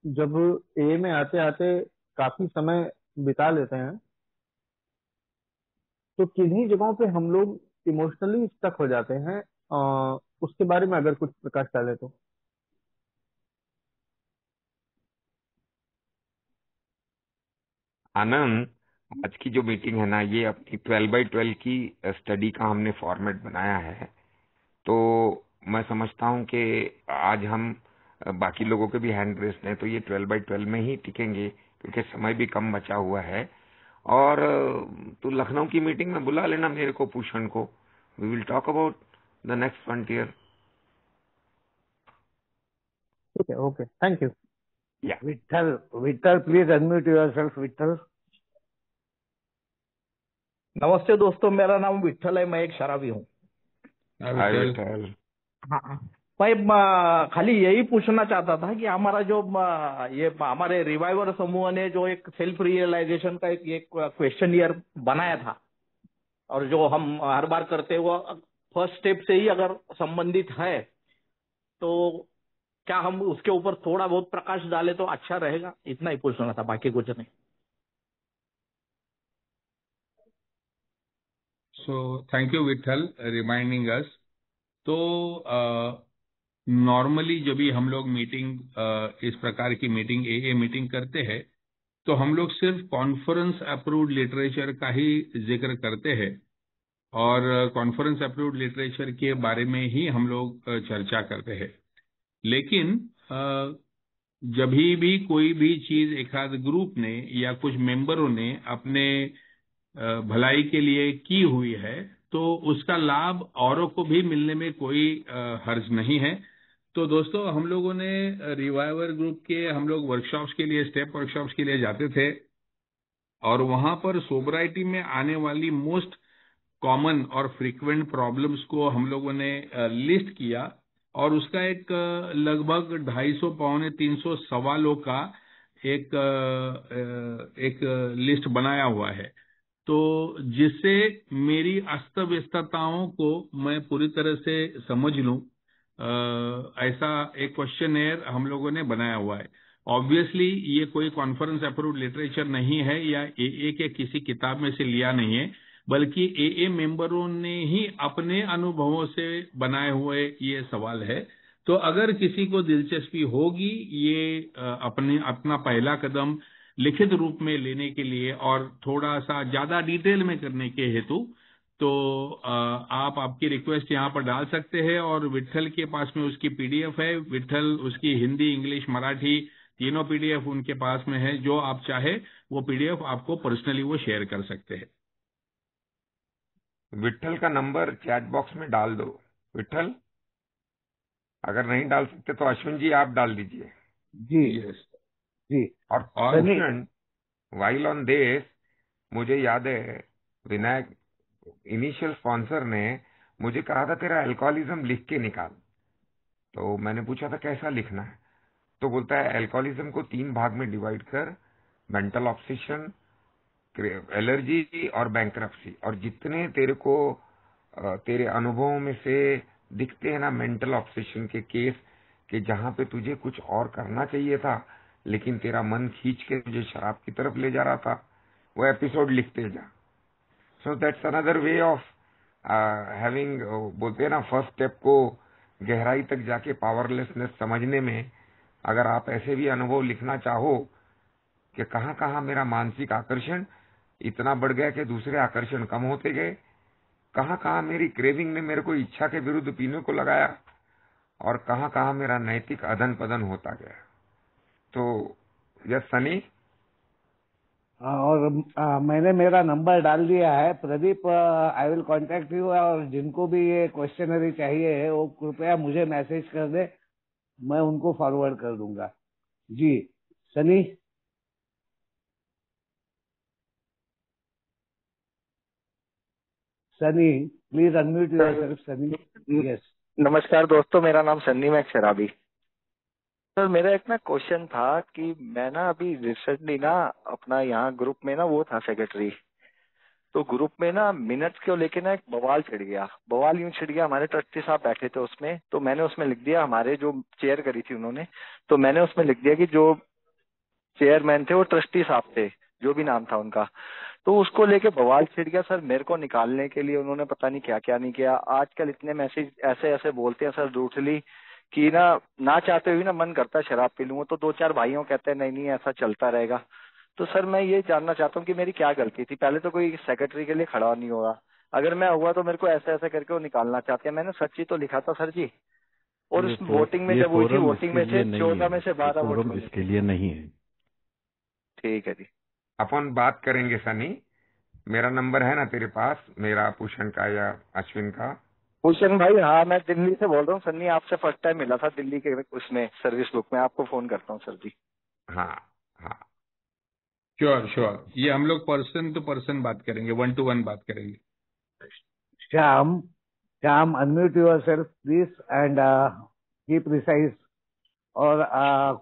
जब ए में आते आते काफी समय बिता लेते हैं, तो किन्हीं जगहों पे हम लोग इमोशनली स्टक हो जाते हैं। उसके बारे में अगर कुछ प्रकाश डाले तो। आनंद, आज की जो मीटिंग है ना, ये अपनी 12x12 की स्टडी का हमने फॉर्मेट बनाया है। तो मैं समझता हूँ कि आज हम बाकी लोगों के भी हैंड रेस हैं, तो ये 12x12 में ही टिकेंगे, क्योंकि समय भी कम बचा हुआ है। और तो लखनऊ की मीटिंग में बुला लेना मेरे को, भूषण को। We will talk about the next frontier. ठीक है, ओके, थैंक यू। या Vithal, Vithal please unmute yourself. Vithal. नमस्ते दोस्तों, मेरा नाम विठल है, मैं एक शराबी हूँ। हाय विठल। हाँ, मैं खाली यही पूछना चाहता था कि हमारा जो ये हमारे रिवाइवर समूह ने जो एक सेल्फ रियलाइजेशन का एक क्वेश्चनियर बनाया था, और जो हम हर बार करते हैं, वो फर्स्ट स्टेप से ही अगर संबंधित है, तो क्या हम उसके ऊपर थोड़ा बहुत प्रकाश डालें तो अच्छा रहेगा। इतना ही पूछना था, बाकी कुछ नहीं। So thank you Vithal reminding us. तो नॉर्मली जब भी हम लोग मीटिंग, इस प्रकार की मीटिंग, ए मीटिंग करते हैं, तो हम लोग सिर्फ कॉन्फ्रेंस अप्रूव्ड लिटरेचर का ही जिक्र करते हैं, और कॉन्फ्रेंस अप्रूव्ड लिटरेचर के बारे में ही हम लोग चर्चा करते हैं। लेकिन जब भी कोई भी चीज एक आध ग्रुप ने या कुछ मेंबरों ने अपने भलाई के लिए की हुई है, तो उसका लाभ औरों को भी मिलने में कोई हर्ज नहीं है। तो दोस्तों, हम लोगों ने रिवाइवर ग्रुप के हम लोग वर्कशॉप्स के लिए, स्टेप वर्कशॉप्स के लिए जाते थे, और वहां पर सोबराइटी में आने वाली मोस्ट कॉमन और फ्रीक्वेंट प्रॉब्लम्स को हम लोगों ने लिस्ट किया, और उसका एक लगभग 250 पौने 300 सवालों का एक लिस्ट बनाया हुआ है। तो जिससे मेरी अस्त व्यस्तताओं को मैं पूरी तरह से समझ लूं, ऐसा एक क्वेश्चनेयर हम लोगों ने बनाया हुआ है। ऑब्वियसली ये कोई कॉन्फ्रेंस अप्रूव्ड लिटरेचर नहीं है या एए के किसी किताब में से लिया नहीं है, बल्कि एए मेंबरों ने ही अपने अनुभवों से बनाए हुए ये सवाल है। तो अगर किसी को दिलचस्पी होगी ये अपना पहला कदम लिखित रूप में लेने के लिए और थोड़ा सा ज्यादा डिटेल में करने के हेतु, तो आप आपकी रिक्वेस्ट यहाँ पर डाल सकते हैं और विट्ठल के पास में उसकी पीडीएफ है। विट्ठल उसकी हिंदी, इंग्लिश, मराठी तीनों पीडीएफ उनके पास में है। जो आप चाहे वो पीडीएफ आपको पर्सनली वो शेयर कर सकते हैं। विट्ठल का नंबर चैट बॉक्स में डाल दो। विट्ठल, अगर नहीं डाल सकते तो अश्विन जी आप डाल दीजिए। जी यस। जी। और अश्विन, वाइल ऑन दिस, मुझे याद है विनायक इनिशियल स्पॉन्सर ने मुझे कहा था तेरा अल्कोहलिज्म लिख के निकाल। तो मैंने पूछा था कैसा लिखना है, तो बोलता है अल्कोहलिज्म को 3 भाग में डिवाइड कर, मेंटल ऑब्सेशन, एलर्जी और बैंक्रप्सी। और जितने तेरे को तेरे अनुभवों में से दिखते हैं ना मेंटल ऑब्सेशन के केस, कि जहां पे तुझे कुछ और करना चाहिए था लेकिन तेरा मन खींच के तुझे शराब की तरफ ले जा रहा था, वो एपिसोड लिखते जा। So that's another way of having, बोलते हैं ना, फर्स्ट स्टेप को गहराई तक जाके पावरलेसनेस समझने में। अगर आप ऐसे भी अनुभव लिखना चाहो कि कहाँ कहाँ मेरा मानसिक आकर्षण इतना बढ़ गया कि दूसरे आकर्षण कम होते गए, कहाँ कहाँ मेरी क्रेविंग ने मेरे को इच्छा के विरुद्ध पीने को लगाया, और कहाँ कहाँ मेरा नैतिक अदन पदन होता गया। तो यस सनी। और मैंने मेरा नंबर डाल दिया है। Pradeep, I will contact you, और जिनको भी ये क्वेश्चनरी चाहिए है वो कृपया मुझे मैसेज कर दे, मैं उनको फॉरवर्ड कर दूंगा। जी Sunny. Sunny, please unmute yourself. Sunny, yes. नमस्कार दोस्तों, मेरा नाम सन्नी मैक शराबी। सर मेरा एक ना क्वेश्चन था कि मैं ना अभी रिसेंटली ना अपना यहाँ ग्रुप में ना वो था सेक्रेटरी, तो ग्रुप में ना मिनट्स को लेके ना एक बवाल छिड़ गया। बवाल यूं छिड़ गया, हमारे ट्रस्टी साहब बैठे थे उसमें, तो मैंने उसमें लिख दिया, हमारे जो चेयर करी थी उन्होंने, तो मैंने उसमें लिख दिया कि जो चेयरमैन थे वो ट्रस्टी साहब थे, जो भी नाम था उनका। तो उसको लेके बवाल छिड़ गया सर। मेरे को निकालने के लिए उन्होंने पता नहीं क्या क्या नहीं किया। आजकल इतने मैसेज ऐसे ऐसे बोलते हैं सर रूटली कि ना चाहते हुए ना मन करता है शराब पी लूं। तो 2-4 भाइयों कहते हैं नहीं नहीं ऐसा चलता रहेगा। तो सर मैं ये जानना चाहता हूँ कि मेरी क्या गलती थी। पहले तो कोई सेक्रेटरी के लिए खड़ा नहीं होगा, अगर मैं हुआ तो मेरे को ऐसे ऐसे करके वो निकालना चाहते हैं। मैंने सच ही तो लिखा था सर जी। और उस वोटिंग में जब हुई थी, वोटिंग में से 14 में से 12 वोट मिले। इसके लिए नहीं है। ठीक है जी। अपन बात करेंगे सनी। मेरा नंबर है ना तेरे पास, मेरा भूषण का या अश्विन का? भूषण भाई, हाँ मैं दिल्ली से बोल रहा हूँ। सन्नी आपसे फर्स्ट टाइम मिला था दिल्ली के उसमें सर्विस बुक में, आपको फोन करता हूँ सर जी। हाँ हाँ, श्योर श्योर, ये हम लोग पर्सन टू पर्सन बात करेंगे, 1 to 1 बात करेंगे। Shyam, Shyam unmute yourself please and be precise. और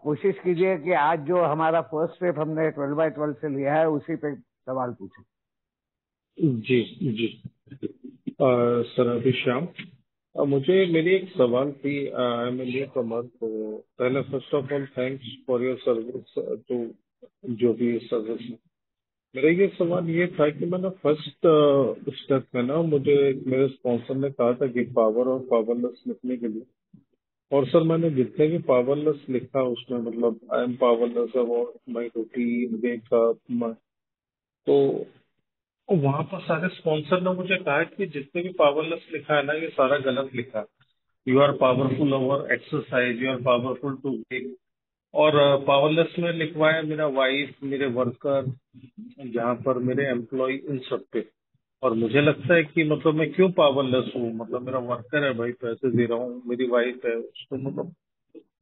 कोशिश कीजिए कि आज जो हमारा फर्स्ट स्टेप हमने 12x12 से लिया है उसी पे सवाल पूछें। जी जी। सर अभी श्याम, मुझे मेरी एक सवाल थी। आई एम न्यू कमर, तो पहले first of all thanks for your service to जो भी सर्विस। मेरा ये सवाल ये था कि मैंने फर्स्ट स्टेप में ना, मुझे मेरे स्पॉन्सर ने कहा था कि पावर और पावरलेस लिखने के लिए, और सर मैंने जितने भी पावरलेस लिखा उसमें मतलब I am powerless about my routine wake up, तो वहां पर सारे स्पॉन्सर ने मुझे कहा कि जितने भी पावरलेस लिखा है ना ये सारा गलत लिखा है। You are powerful over exercise, you are powerful to wake. और पावरलेस में लिखवाया मेरा वाइफ, मेरे वर्कर, जहाँ पर मेरे एम्प्लॉय, इन सब पे। और मुझे लगता है कि मतलब मैं क्यों पावरलेस हूँ, मतलब मेरा वर्कर है भाई, पैसे दे रहा हूँ, मेरी वाइफ है, उसको मतलब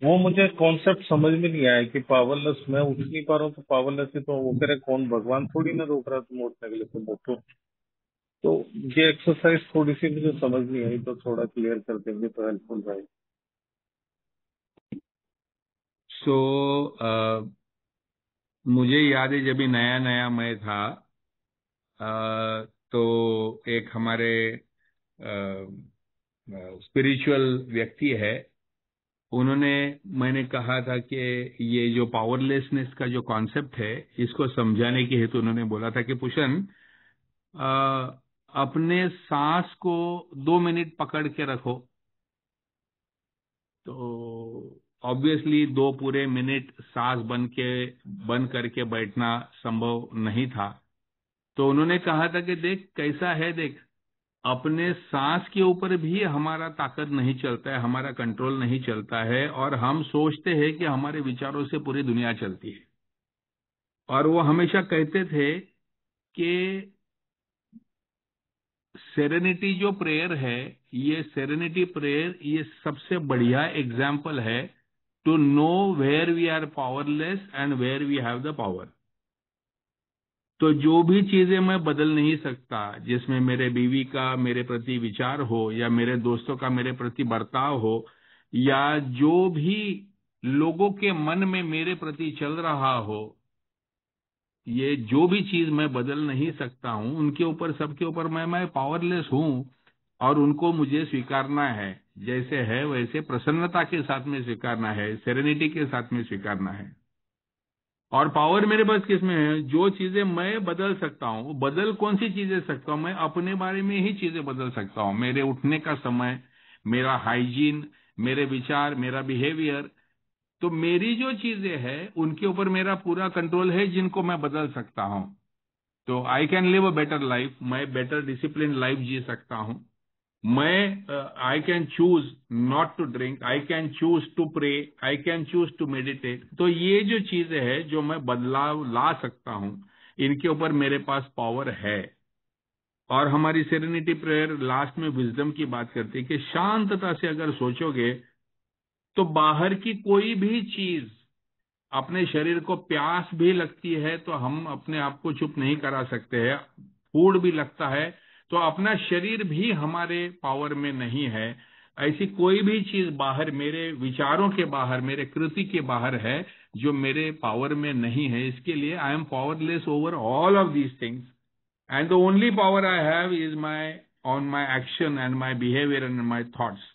वो मुझे कॉन्सेप्ट समझ में नहीं आया कि पावरलेस मैं उठ नहीं पा रहा हूँ तो पावरलेस है, तो वो कह रहे कौन भगवान थोड़ी ना रोक रहा तुम उठने के लिए, तुम उठो। तो ये एक्सरसाइज थोड़ी सी मुझे समझ नहीं आई, तो थोड़ा क्लियर कर देंगे तो हेल्पफुल रहेगा। सो मुझे याद है जब भी नया नया मैं था, तो एक हमारे स्पिरिचुअल व्यक्ति है, उन्होंने, मैंने कहा था कि ये जो पावरलेसनेस का जो कॉन्सेप्ट है इसको समझाने के हेतु उन्होंने बोला था कि पुशन, अपने सांस को 2 मिनट पकड़ के रखो। तो ऑब्वियसली 2 पूरे मिनट सांस बंद करके बैठना संभव नहीं था। तो उन्होंने कहा था कि देख कैसा है, देख अपने सांस के ऊपर भी हमारा ताकत नहीं चलता है, हमारा कंट्रोल नहीं चलता है, और हम सोचते हैं कि हमारे विचारों से पूरी दुनिया चलती है। और वो हमेशा कहते थे कि सेरेनिटी जो प्रेयर है, ये सेरेनिटी प्रेयर ये सबसे बढ़िया एग्जाम्पल है to know where we are powerless and where we have the power. तो जो भी चीजें मैं बदल नहीं सकता, जिसमें मेरे बीवी का मेरे प्रति विचार हो, या मेरे दोस्तों का मेरे प्रति बर्ताव हो, या जो भी लोगों के मन में मेरे प्रति चल रहा हो, ये जो भी चीज मैं बदल नहीं सकता हूं, उनके ऊपर, सबके ऊपर मैं पावरलेस हूं, और उनको मुझे स्वीकारना है, जैसे है वैसे प्रसन्नता के साथ में स्वीकारना है, सेरेनिटी के साथ में स्वीकारना है। और पावर मेरे पास किसमें है? जो चीजें मैं बदल सकता हूँ। बदल कौन सी चीजें सकता हूँ? मैं अपने बारे में ही चीजें बदल सकता हूँ। मेरे उठने का समय, मेरा हाइजीन, मेरे विचार, मेरा बिहेवियर, तो मेरी जो चीजें हैं उनके ऊपर मेरा पूरा कंट्रोल है, जिनको मैं बदल सकता हूँ। तो I can live a better life, मैं बेटर डिसिप्लिन लाइफ जी सकता हूँ। मैं I can choose not to drink, I can choose to pray, I can choose to meditate. तो ये जो चीजें हैं जो मैं बदलाव ला सकता हूँ, इनके ऊपर मेरे पास पावर है। और हमारी सेरेनिटी प्रेयर लास्ट में विजडम की बात करती है कि शांतता से अगर सोचोगे तो बाहर की कोई भी चीज, अपने शरीर को प्यास भी लगती है तो हम अपने आप को चुप नहीं करा सकते हैं, फूड भी लगता है तो अपना शरीर भी हमारे पावर में नहीं है। ऐसी कोई भी चीज बाहर, मेरे विचारों के बाहर, मेरे कृति के बाहर है जो मेरे पावर में नहीं है। इसके लिए I am powerless over all of these things, and the only power I have is my on my action and my behaviour and my thoughts.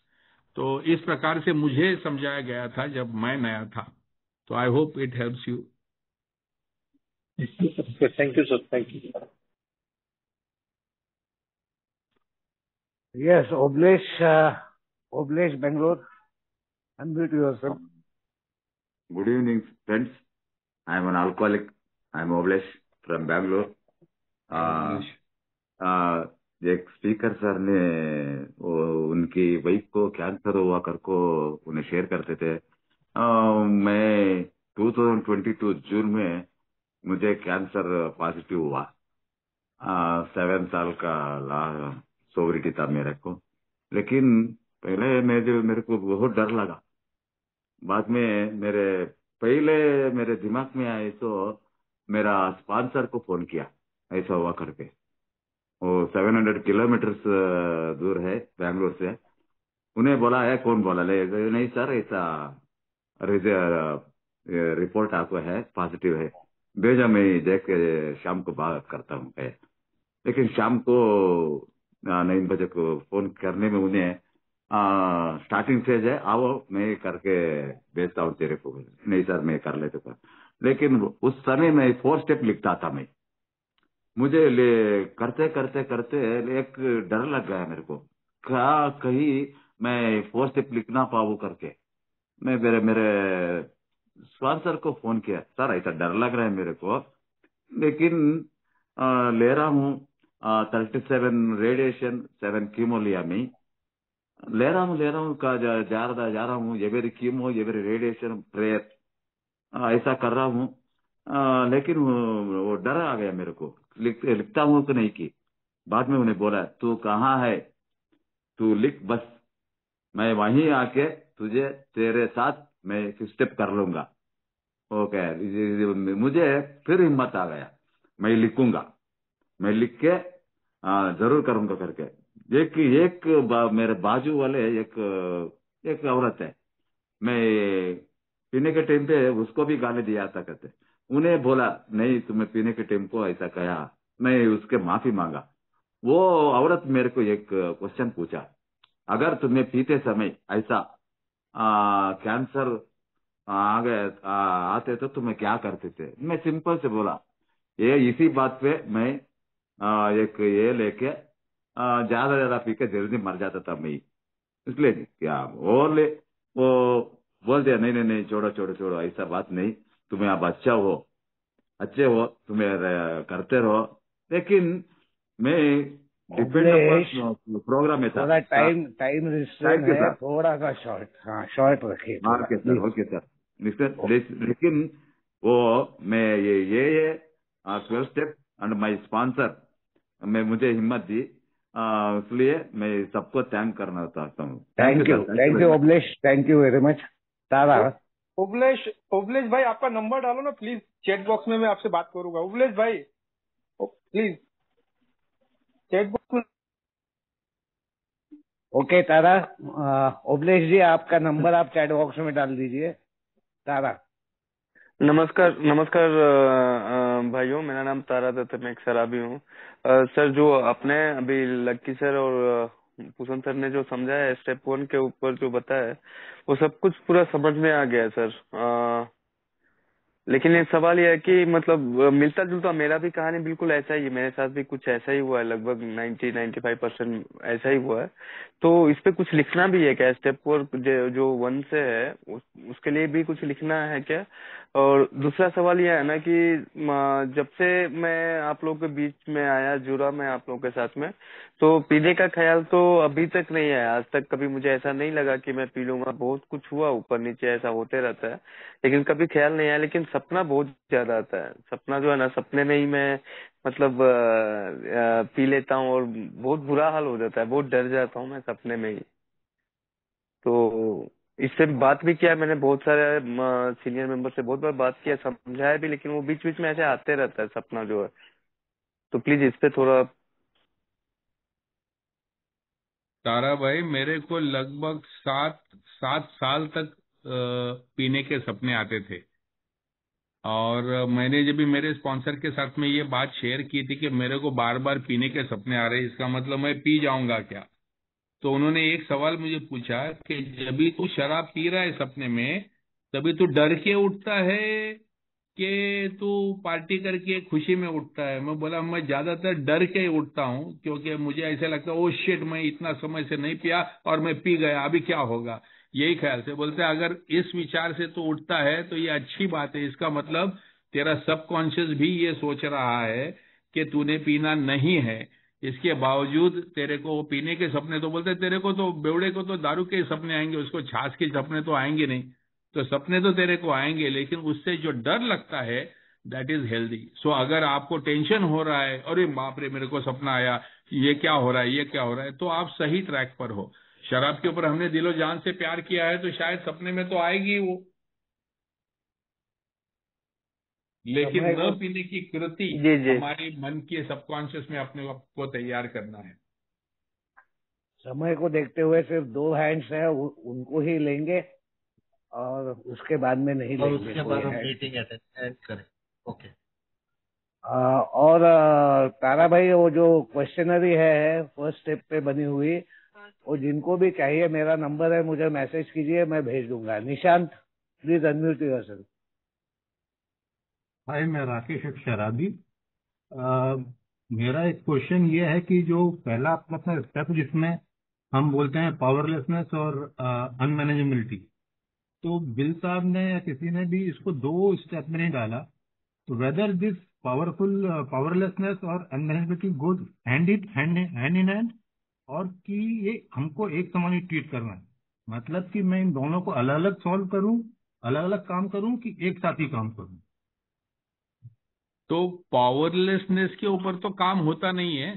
तो इस प्रकार से मुझे समझाया गया था जब मैं नया था। So I hope it helps you. Thank you, sir. Thank you. Yes, Oblesh, Bangalore. Unmute yourself. Good evening, friends. I am an alcoholic. I am Oblesh from Bangalore. एक स्पीकर सर ने उनकी वाइफ को cancer हुआ करको उन्हें share करते थे। मैं 2022 जून में मुझे कैंसर पॉजिटिव हुआ। 7 साल का सोवरिटी था मेरे को, लेकिन पहले मेरे को बहुत डर लगा। बाद में मेरे दिमाग में आए तो मेरा स्पॉन्सर को फोन किया, ऐसा हुआ करके। वो 700 किलोमीटर दूर है बैंगलोर से। उन्हें बोला है, कौन बोला? नहीं सर, ऐसा रिपोर्ट आपको है, पॉजिटिव है, भेजा, मैं देख के शाम को बात करता हूँ। लेकिन शाम को 9 बजे को फोन करने में उन्हें स्टार्टिंग फेज है, आओ मैं करके भेजता हूँ तेरे को। नहीं सर, मैं कर लेते पर। लेकिन उस समय मैं 4 स्टेप लिखता था। मैं मुझे करते करते करते एक डर लग गया मेरे को, क्या कहीं मैं 4 स्टेप लिखना पाऊँ करके। मैं मेरे स्पॉन्सर को फोन किया, सर ऐसा डर लग रहा है मेरे को, लेकिन ले रहा हूँ 37 रेडिएशन, 7 कीमो लिया। मैं ले रहा हूँ जा रहा हूँ, every chemo, every radiation, prayer, ऐसा कर रहा हूँ। लेकिन वो डर आ गया मेरे को, लिखता हूँ कि नहीं की। बाद में उन्हें बोला, तू कहाँ है, तू लिख बस, मैं वहीं आके तुझे तेरे साथ मैं 5 स्टेप कर लूंगा। ओके, मुझे फिर हिम्मत आ गया, मैं लिखूंगा, मैं लिख के जरूर करूंगा करके। एक मेरे बाजू वाले एक औरत है, मैं पीने के टाइम पे उसको भी गाली दिया था कहते। उन्हें बोला, नहीं तुम्हें पीने के टाइम को ऐसा कहा, मैं उसके माफी मांगा। वो औरत मेरे को एक क्वेश्चन पूछा, अगर तुम्हें पीते समय ऐसा कैंसर आ गए आते तो तुम्हें क्या करते थे? मैं सिंपल से बोला, ये इसी बात पे मैं एक ये लेके ज्यादा ज्यादा पी के जल्दी मर जाता था मैं। इसलिए क्या वो बोल दिया, नहीं नहीं नहीं, छोड़ो छोड़ो छोड़ो, ऐसा बात नहीं, तुम्हें अब अच्छे हो, तुम्हें करते रहो। लेकिन मैं डिपेंड ओबलेश, अपन प्रोग्राम में था। थोड़ा टाइम रिस्ट्रेन थैंक यू है, सर। थोड़ा सा शॉर्ट, हाँ शॉर्ट रखिए थोड़ा okay sir, please. Okay sir. लेकिन वो मैं ये 12 स्टेप एंड माय स्पॉन्सर मैं मुझे हिम्मत दी, इसलिए मैं सबको थैंक करना चाहता हूँ। Thank you sir, thank you thank very you much. Obalesh, thank you very much. Tara, Ubalesh Ubalesh भाई आपका नंबर डालो ना प्लीज, चैट बॉक्स में मैं आपसे बात करूंगा। उबलेश भाई प्लीज चैट बॉक्स में। ओके तारा, ओबलेश जी आपका नंबर आप चैट बॉक्स में डाल दीजिए। तारा, नमस्कार नमस्कार भाइयों, मेरा नाम तारा दत्त, मैं एक शराबी हूँ। सर, जो आपने अभी लक्की सर और भूषण सर ने जो समझाया है स्टेप 1 के ऊपर जो बताया है, वो सब कुछ पूरा समझ में आ गया है सर। लेकिन एक सवाल यह है कि मतलब मिलता जुलता मेरा भी कहानी बिल्कुल ऐसा ही है, मेरे साथ भी कुछ ऐसा ही हुआ है, लगभग 90-95% ऐसा ही हुआ है। तो इस पे कुछ लिखना भी है क्या? स्टेप 4 जो 1 से है उसके लिए भी कुछ लिखना है क्या? और दूसरा सवाल यह है ना कि जब से मैं आप लोगों के बीच में आया, जुड़ा मैं आप लोगों के साथ में, तो पीने का ख्याल तो अभी तक नहीं आया। आज तक कभी मुझे ऐसा नहीं लगा कि मैं पी लूंगा। बहुत कुछ हुआ ऊपर नीचे, ऐसा होते रहता है, लेकिन कभी ख्याल नहीं आया। लेकिन सपना बहुत ज्यादा आता है। सपना जो है ना, सपने में ही मैं मतलब पी लेता हूँ और बहुत बुरा हाल हो जाता है, बहुत डर जाता हूँ मैं सपने में ही। तो इससे बात भी किया मैंने, बहुत सारे सीनियर मेंबर से बहुत बार बात किया, समझाया भी, लेकिन वो बीच बीच में ऐसे आते रहता है सपना जो है। तो प्लीज इस पे थोड़ा। तारा भाई, मेरे को लगभग 7 साल तक पीने के सपने आते थे। और मैंने जब भी मेरे स्पॉन्सर के साथ में ये बात शेयर की थी कि मेरे को बार बार पीने के सपने आ रहे हैं, इसका मतलब मैं पी जाऊंगा क्या? तो उन्होंने एक सवाल मुझे पूछा कि जब भी तू शराब पी रहा है सपने में, तभी तू डर के उठता है कि तू पार्टी करके खुशी में उठता है? मैं बोला, मैं ज्यादातर डर के ही उठता हूँ, क्योंकि मुझे ऐसा लगता है ओ शिट, मैं इतना समय से नहीं पिया और मैं पी गया, अभी क्या होगा, यही ख्याल से। बोलते हैं अगर इस विचार से तू उठता है तो ये अच्छी बात है, इसका मतलब तेरा सबकॉन्शियस भी ये सोच रहा है कि तूने पीना नहीं है। इसके बावजूद तेरे को वो पीने के सपने, तो बोलते तेरे को तो बेवड़े को तो दारू के सपने आएंगे, उसको छाछ के सपने तो आएंगे नहीं। तो सपने तो तेरे को आएंगे, लेकिन उससे जो डर लगता है दैट इज हेल्दी। सो अगर आपको टेंशन हो रहा है, अरे बाप रे मेरे को सपना आया, ये क्या हो रहा है, ये क्या हो रहा है, तो आप सही ट्रैक पर हो। शराब के ऊपर हमने दिलो जान से प्यार किया है, तो शायद सपने में तो आएगी वो, लेकिन समय न को पीने की कृति जी जी। हमारे मन के सबकॉन्शियस में अपने आप को तैयार करना है। समय को देखते हुए सिर्फ 2 हैंड्स है, उनको ही लेंगे और उसके बाद में नहीं और लेंगे उसके कोई बाद हम हैंड। मीटिंग अटेंड करें। ओके। और तारा भाई, वो जो क्वेश्चनरी है फर्स्ट स्टेप पे बनी हुई, वो जिनको भी चाहिए, मेरा नंबर है, मुझे मैसेज कीजिए, मैं भेज दूंगा। Nishant, please unmute yourself. Hi, मैं राकेश एक शराबी। मेरा एक क्वेश्चन ये है कि जो पहला अपना स्टेप जिसमें हम बोलते हैं पावरलेसनेस और अनमैनेजेबिलिटी, तो बिल साहब ने या किसी ने भी इसको 2 स्टेप में नहीं डाला। तो वेदर दिस पावरलेसनेस और अनमैनेजेबिलिटी गोज हैंड इन हैंड, और कि ये हमको एक समान ही ट्रीट करना है? मतलब कि मैं इन दोनों को अलग अलग सॉल्व करूं, अलग अलग काम करूं, कि एक साथ ही काम करूं? तो पावरलेसनेस के ऊपर तो काम होता नहीं है,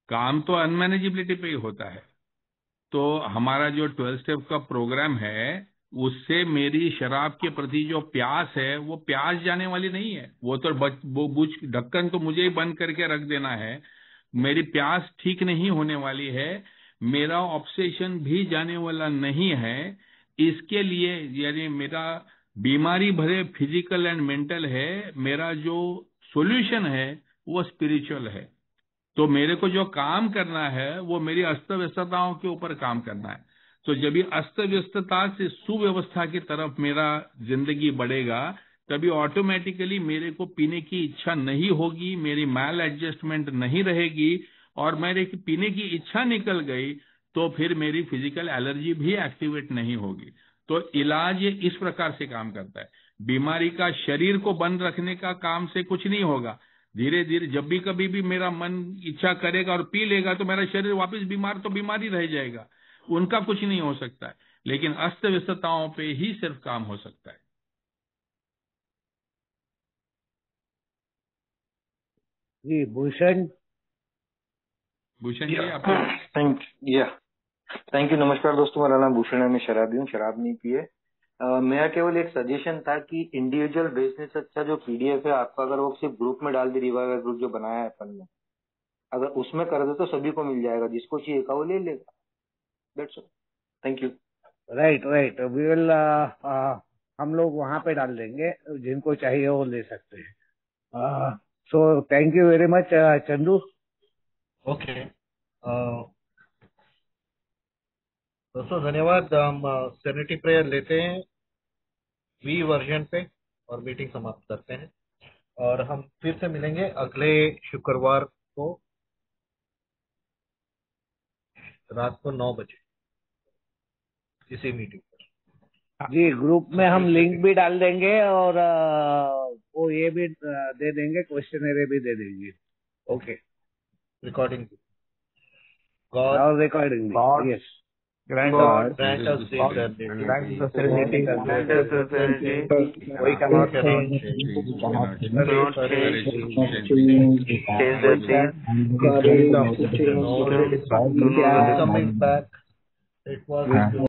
काम तो अनमैनेजेबिलिटी पे ही होता है। तो हमारा जो 12 स्टेप का प्रोग्राम है, उससे मेरी शराब के प्रति जो प्यास है वो प्यास जाने वाली नहीं है। वो तो वो बुझ ढक्कन तो मुझे ही बंद करके रख देना है। मेरी प्यास ठीक नहीं होने वाली है, मेरा ऑब्सेशन भी जाने वाला नहीं है। इसके लिए यानी मेरा बीमारी भरे फिजिकल एंड मेंटल है, मेरा जो सॉल्यूशन है वो स्पिरिचुअल है। तो मेरे को जो काम करना है वो मेरी अस्त व्यस्तताओं के ऊपर काम करना है। तो जब ये अस्त व्यस्तता से सुव्यवस्था की तरफ मेरा जिंदगी बढ़ेगा, तभी ऑटोमेटिकली मेरे को पीने की इच्छा नहीं होगी, मेरी मैल एडजस्टमेंट नहीं रहेगी, और मेरे पीने की इच्छा निकल गई तो फिर मेरी फिजिकल एलर्जी भी एक्टिवेट नहीं होगी। तो इलाज ये इस प्रकार से काम करता है। बीमारी का शरीर को बंद रखने का काम से कुछ नहीं होगा। धीरे धीरे जब भी कभी भी मेरा मन इच्छा करेगा और पी लेगा तो मेरा शरीर वापस बीमार तो बीमार ही रह जाएगा, उनका कुछ नहीं हो सकता है। लेकिन अस्त व्यस्तताओं पे ही सिर्फ काम हो सकता है। जी भूषण जी आपको थैंक यू। नमस्कार दोस्तों, मेरा नाम भूषण है, मैं शराबी हूँ, शराब नहीं पिए। मेरा केवल एक सजेशन था कि इंडिविजुअल भेजने से अच्छा जो पीडीएफ है आपका, अगर वो सिर्फ ग्रुप में डाल दे, रिवाइवल ग्रुप जो बनाया है अपन ने, अगर उसमें कर दे तो सभी को मिल जाएगा, जिसको चाहिए वो ले लेगा। That's all, thank you. Right we will हम लोग वहां पे डाल देंगे, जिनको चाहिए वो ले सकते हैं। So thank you very much Chandu. Okay दोस्तों, धन्यवाद। हम सेरेनिटी प्रेयर लेते हैं वी वर्जन पे और मीटिंग समाप्त करते हैं, और हम फिर से मिलेंगे अगले शुक्रवार को रात को 9 बजे इसी मीटिंग पर। जी ग्रुप में हम लिंक भी डाल देंगे और वो ये भी दे देंगे, क्वेश्चनरी भी दे देंगे। ओके, रिकॉर्डिंग और रिकॉर्डिंग भी। Yes, grant us serenity. Grant us serenity. We cannot change. Coming back, it was